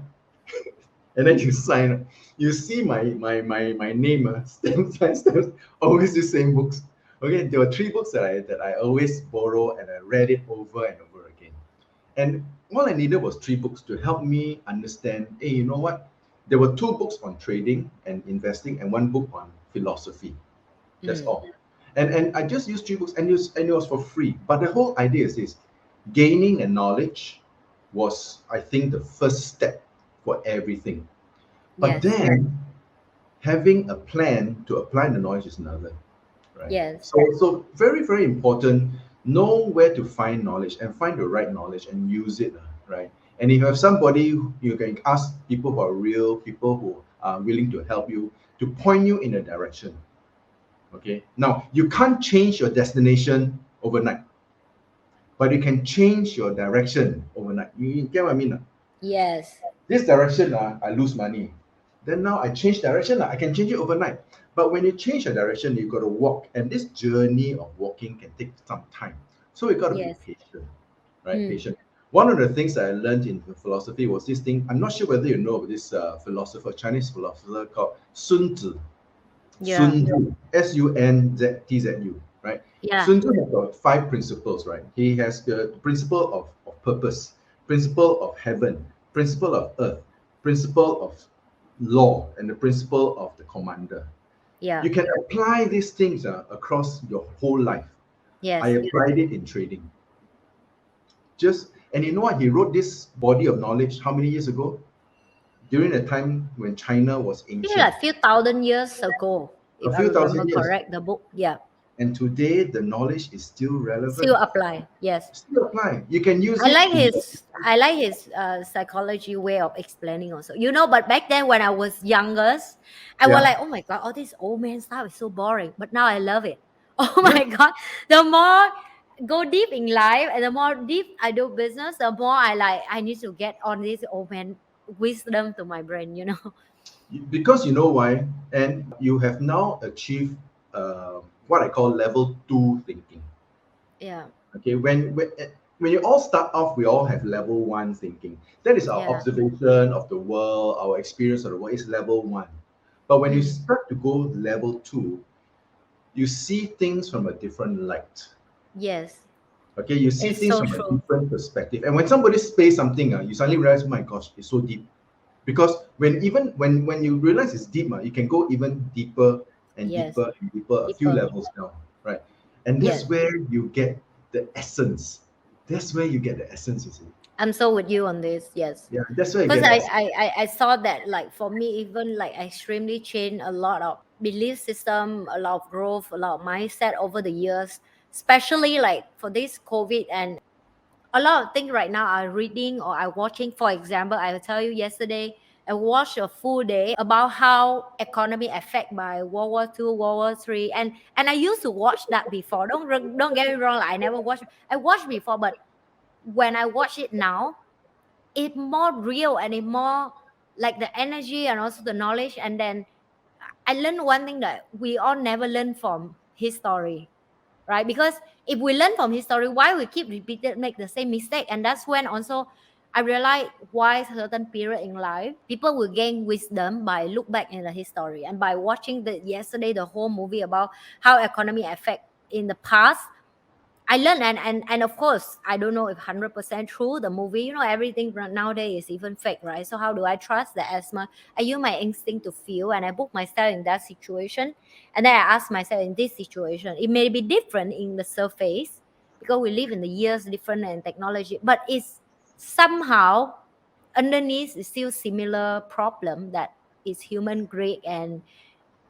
And then you sign. You see my name, stamp, sign, stamps, always the same books. Okay, there were three books that I always borrow and I read it over and over again. And all I needed was three books to help me understand. Hey, you know what? There were two books on trading and investing and one book on philosophy. That's
mm,
all. And I just used three books and it was for free. But the whole idea is this: gaining a knowledge was, I think, the first step for everything. But
yes,
then having a plan to apply the knowledge is another, right?
yes,
So very, very important. Know where to find knowledge and find the right knowledge and use it, right? And if you have somebody, you can ask people who are real, people who are willing to help you, to point you in a direction. Okay. Now you can't change your destination overnight, but you can change your direction overnight. You get what I mean?
yes,
This direction, I lose money. Then now I change direction, I can change it overnight. But when you change your direction, you got to walk, and this journey of walking can take some time. So we got to be
yes.
patient, right?
Mm,
Patient. One of the things that I learned in philosophy was this thing. I'm not sure whether you know this philosopher, Chinese philosopher called Sun Tzu.
yeah,
Sun Tzu, Sunztzu, right?
yeah,
Sun Tzu has got five principles, right? He has the principle of purpose, principle of heaven, principle of earth, principle of law, and the principle of the commander.
yeah,
You can apply these things across your whole life. I
yes.
applied it in trading. And you know what? He wrote this body of knowledge how many years ago? During a time when China was
I think
ancient,
like few thousand years ago,
a
if I
few thousand
remember
years.
correct, the book. Yeah,
And today, the knowledge is still
still
relevant,
apply. Yes,
still apply. You can use
I
it
like
in
his I like his psychology way of explaining also. But back then when I was youngest, I was
yeah,
like, oh my god, all this old man stuff is so boring. But now I love it. Oh
yeah.
my god, the more go deep in life and the more deep I do business, the more I need to get on this old man wisdom to my brain.
Because you know why, and you have now achieved what I call level two thinking.
Yeah,
Okay, when you all start off, we all have level one thinking. That is our
yeah,
observation of the world, our experience of the world is level one. But when you
mm,
start to go level two, you see things from a different light.
yes,
Okay, you see
it's
things
so
from a
true.
different perspective. And when somebody says something, you suddenly realize, oh my gosh, it's so deep. Because when you realize it's deep, you can go even deeper and
Yes,
deeper and deeper, a few
deeper.
levels down, right? And that's
Yes.
where you get the essence. That's where you get the essence, you see.
I'm so with you on this. Yes.
Yeah, that's where you
Because
get the
I,
essence.
I I I saw that, like, for me, even like I extremely changed a lot of belief system, a lot of growth, a lot of mindset over the years, especially like for this COVID. And a lot of things right now I reading or I watching. For example, I will tell you, yesterday I watched a full day about how economy affect by World War II, World War III. And I used to watch that before. Don't get me wrong, like, I never watched. I watched before, but when I watch it now, it's more real and it more like the energy and also the knowledge. And then I learned one thing, that we all never learn from history, right? Because if we learn from history, why we keep repeated make the same mistake? And that's when also I realized why certain period in life people will gain wisdom by look back in the history and by watching the yesterday the whole movie about how economy affect in the past. I learned, and of course I don't know if 100% true the movie, everything nowadays is even fake, right? So how do I trust the asthma? I use my instinct to feel, and I book myself in that situation, and then I ask myself, in this situation it may be different in the surface because we live in the years different and technology, but it's somehow underneath is still similar problem that is human greed and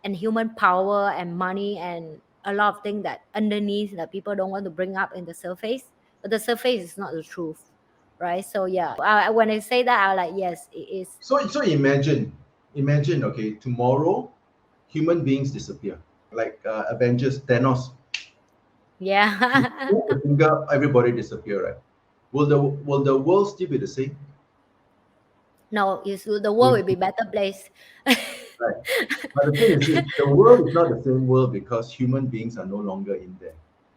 human power and money and a lot of things that underneath that people don't want to bring up in the surface, but the surface is not the truth, right? So yeah, when I say that, I like, yes, it is.
So imagine, okay, tomorrow human beings disappear, like Avengers, Thanos. You
Yeah.
move the finger, everybody disappear, right? Will the world still be the same?
No, the world
Will-
will be better place.
Right. But the thing is this, the world is not the same world because human beings are no longer in there,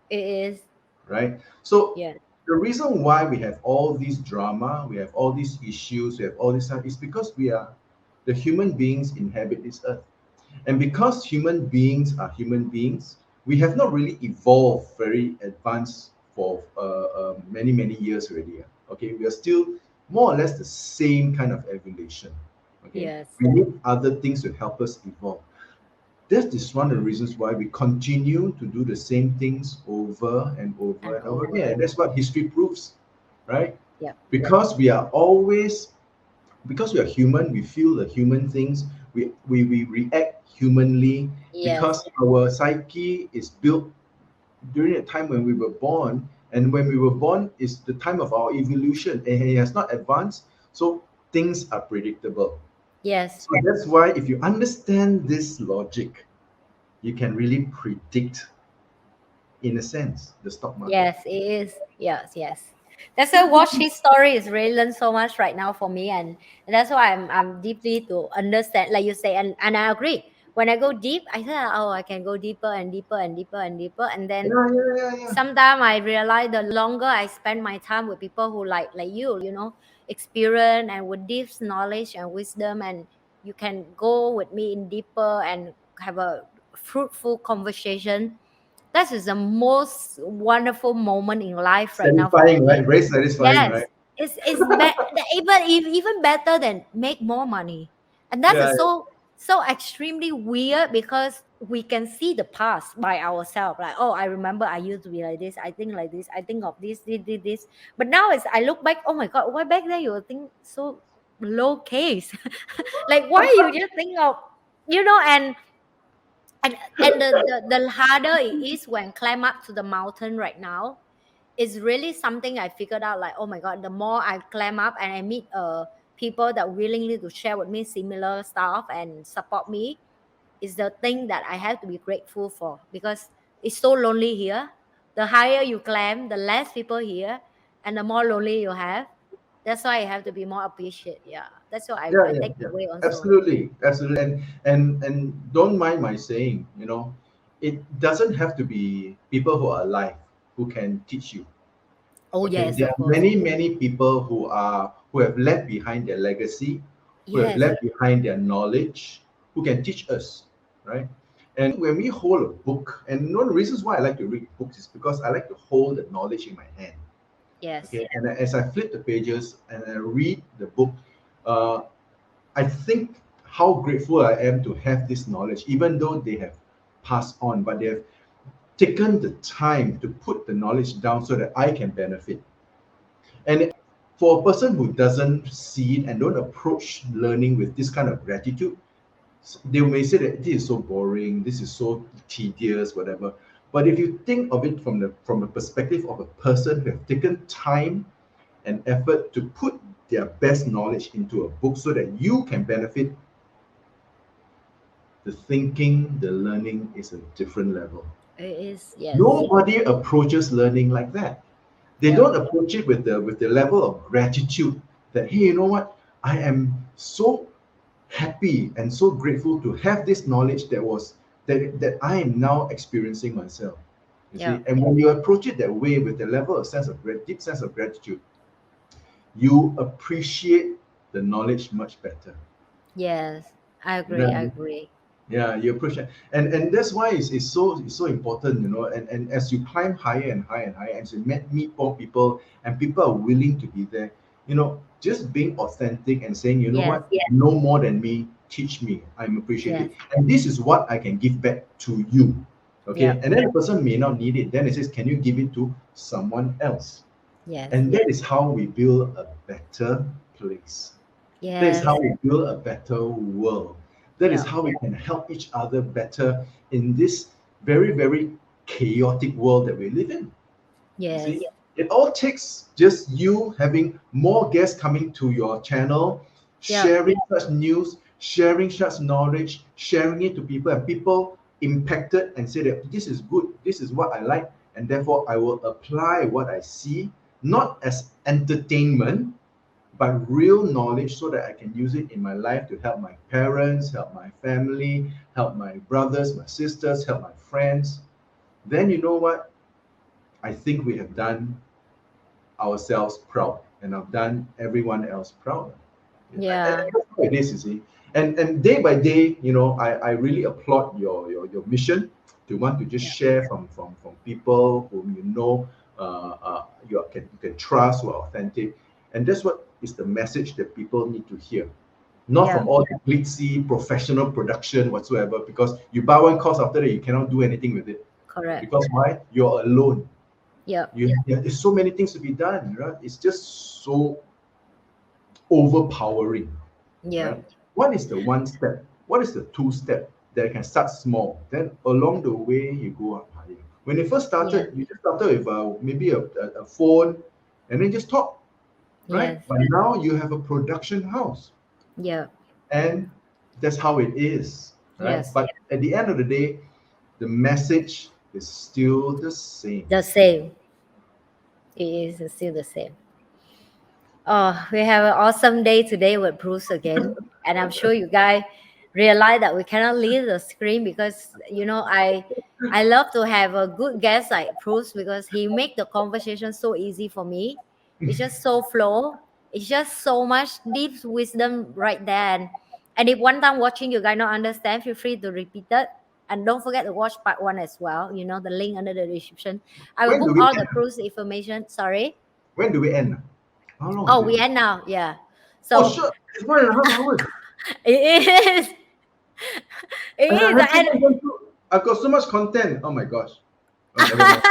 It is.
right? So
Yeah.
the reason why we have all these drama, we have all these issues, we have all this stuff is because the human beings inhabit this earth. And because human beings are human beings, we have not really evolved very advanced for many, many years already. Okay, we are still more or less the same kind of evolution. Okay,
Yes.
we need other things to help us evolve. That's one of the reasons why we continue to do the same things over and over
And
and over again.
over.
And that's what history proves, right?
Yep.
Because we are always because we are human, we feel the human things, we react humanly
Yes.
because our psyche is built during the time when we were born, and when we were born is the time of our evolution, and it has not advanced, so things are predictable.
Yes.
So that's why if you understand this logic, you can really predict, in a sense, the stock market.
Yes, it is. Yes, yes. That's why watch his story is really learn so much right now for me, and that's why I'm deeply to understand, like you say, and I agree. When I go deep, I say, oh, I can go deeper and deeper and deeper and deeper, and then
Yeah, yeah, yeah, yeah.
sometimes I realize the longer I spend my time with people who like you, experience and with deep knowledge and wisdom, and you can go with me in deeper and have a fruitful conversation. That is the most wonderful moment in life right now for
Satisfying,
me.
right? Very satisfying,
Yes,
right?
even better than make more money, and that
Yeah,
is so extremely weird because we can see the past by ourselves. Like, oh, I remember I used to be like this. I think like this. I think of this. But now as I look back, oh my god, why back then you would think so low case? Like, why you just think of and and the harder it is when climb up to the mountain right now is really something I figured out, like, oh my god, the more I climb up and I meet people that willingly to share with me similar stuff and support me, is the thing that I have to be grateful for, because it's so lonely here. The higher you climb, the less people here, and the more lonely you have. That's why I have to be more appreciative. Yeah, that's what I,
yeah,
I
yeah,
take
yeah.
away also.
Absolutely, absolutely. And don't mind my saying, it doesn't have to be people who are alive who can teach you.
Oh
Okay,
yes,
there
of
are
course.
many, many people who have left behind their legacy, who have
Yes,
left behind their knowledge, who can teach us, right? And when we hold a book, and one of the reasons why I like to read books is because I like to hold the knowledge in my hand.
yes,
Okay, and as I flip the pages and I read the book, uh, I think how grateful I am to have this knowledge, even though they have passed on, but they have taken the time to put the knowledge down so that I can benefit. And for a person who doesn't see it and don't approach learning with this kind of gratitude, they may say that this is so boring, this is so tedious, whatever. But if you think of it from the perspective of a person who have taken time and effort to put their best knowledge into a book so that you can benefit, the thinking, the learning is a different level.
it is. Yes,
Nobody approaches learning like that. They
yeah,
don't approach it with the level of gratitude that, hey, you know what? I am so happy and so grateful to have this knowledge that I am now experiencing myself. You
yeah,
see, and when you approach it that way with the level of deep sense of gratitude, you appreciate the knowledge much better.
Yes, I
You know
agree.
what I
I
mean?
agree.
Yeah, you appreciate, and that's why it's so important, you know. And as you climb higher and higher and higher, as you meet more people, and people are willing to be there, you know, just being authentic and saying, you know
Yes,
what, know more than me, teach me, I'm
yes,
appreciative, and this is what I can give back to you. Okay,
yep,
and then the person may not need it. Then it says, can you give it to someone else?
yes,
And that is how we build a better place. That is how
yes,
we build a better world. That is
yep,
how we can help each other better in this very, very chaotic world that we live in. You
yes,
see, it all takes just you having more guests coming to your channel,
yep,
sharing such news, sharing such knowledge, sharing it to people, and people impacted and say that this is good, this is what I like, and therefore I will apply what I see, not as entertainment, but real knowledge so that I can use it in my life to help my parents, help my family, help my brothers, my sisters, help my friends. Then you know what? I think we have done ourselves proud and I've done everyone else proud. And
yeah,
that's how it is, you see. And day by day, you know, I really applaud your mission to want to just
yeah,
share from people whom you know, you can trust, who are authentic. And that's what is the message that people need to hear. Not
yeah,
from all the glitzy professional production whatsoever, because you buy one course after that, you cannot do anything with it.
correct.
Because why? You're alone.
Yep,
There's so many things to be done, right? It's just so overpowering,
yep,
right? What is the one step? What is the two step that can start small? Then along the way you go up higher. When you first
yes,
started, you just started with maybe a phone, and then just talk, right?
yes,
But now you have a production house,
yep,
and that's how it is, right?
yes.
But at the end of the day, the message is still the same.
The same. It is still the same. Oh, we have an awesome day today with Bruce again, and I'm sure you guys realize that we cannot leave the screen because I love to have a good guest like Bruce because he make the conversation so easy for me. It's just so flow. It's just so much deep wisdom right there. And if one time watching you guys not understand, feel free to repeat it. And don't forget to watch part one as well. You know the link under the description. I will
When
put
do we
all the
end?
Bruce information. Sorry.
When do we end? How long is
Oh,
it?
we end now. Yeah.
Oh,
So
sure. It's 1.5 hours.
it is. It
And I
is.
haven't
And
even gone through. I've got so much content. Oh my gosh. Oh, never mind.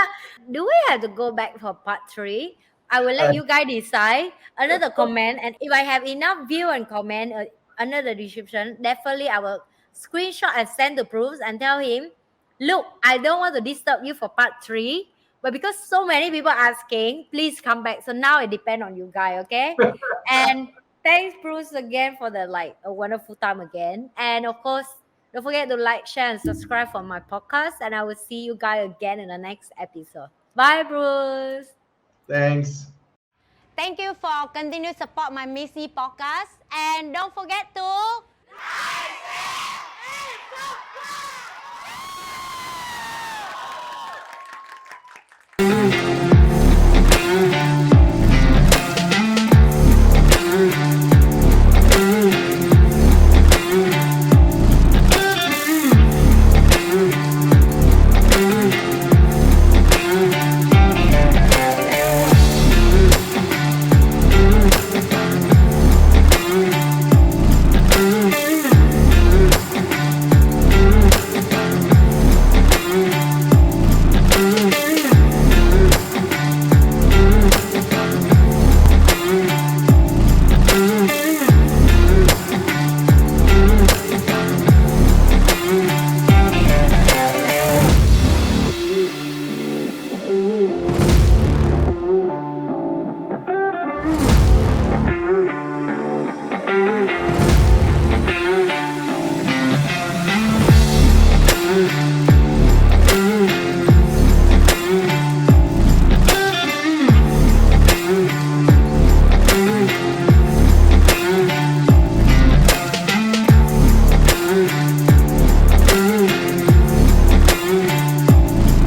do we have to go back for part three? I will let
Uh,
you guys decide under the comment. And if I have enough view and comment under the description, definitely I will screenshot and send the proofs and tell him, look, I don't want to disturb you for part three. But because so many people asking, please come back. So now it depends on you guys, okay? And thanks, Bruce, again for the like a wonderful time again. And of course, don't forget to like, share, and subscribe for my podcast. And I will see you guys again in the next episode. Bye, Bruce.
Thanks.
Thank you for continue support my Missy podcast. And don't forget to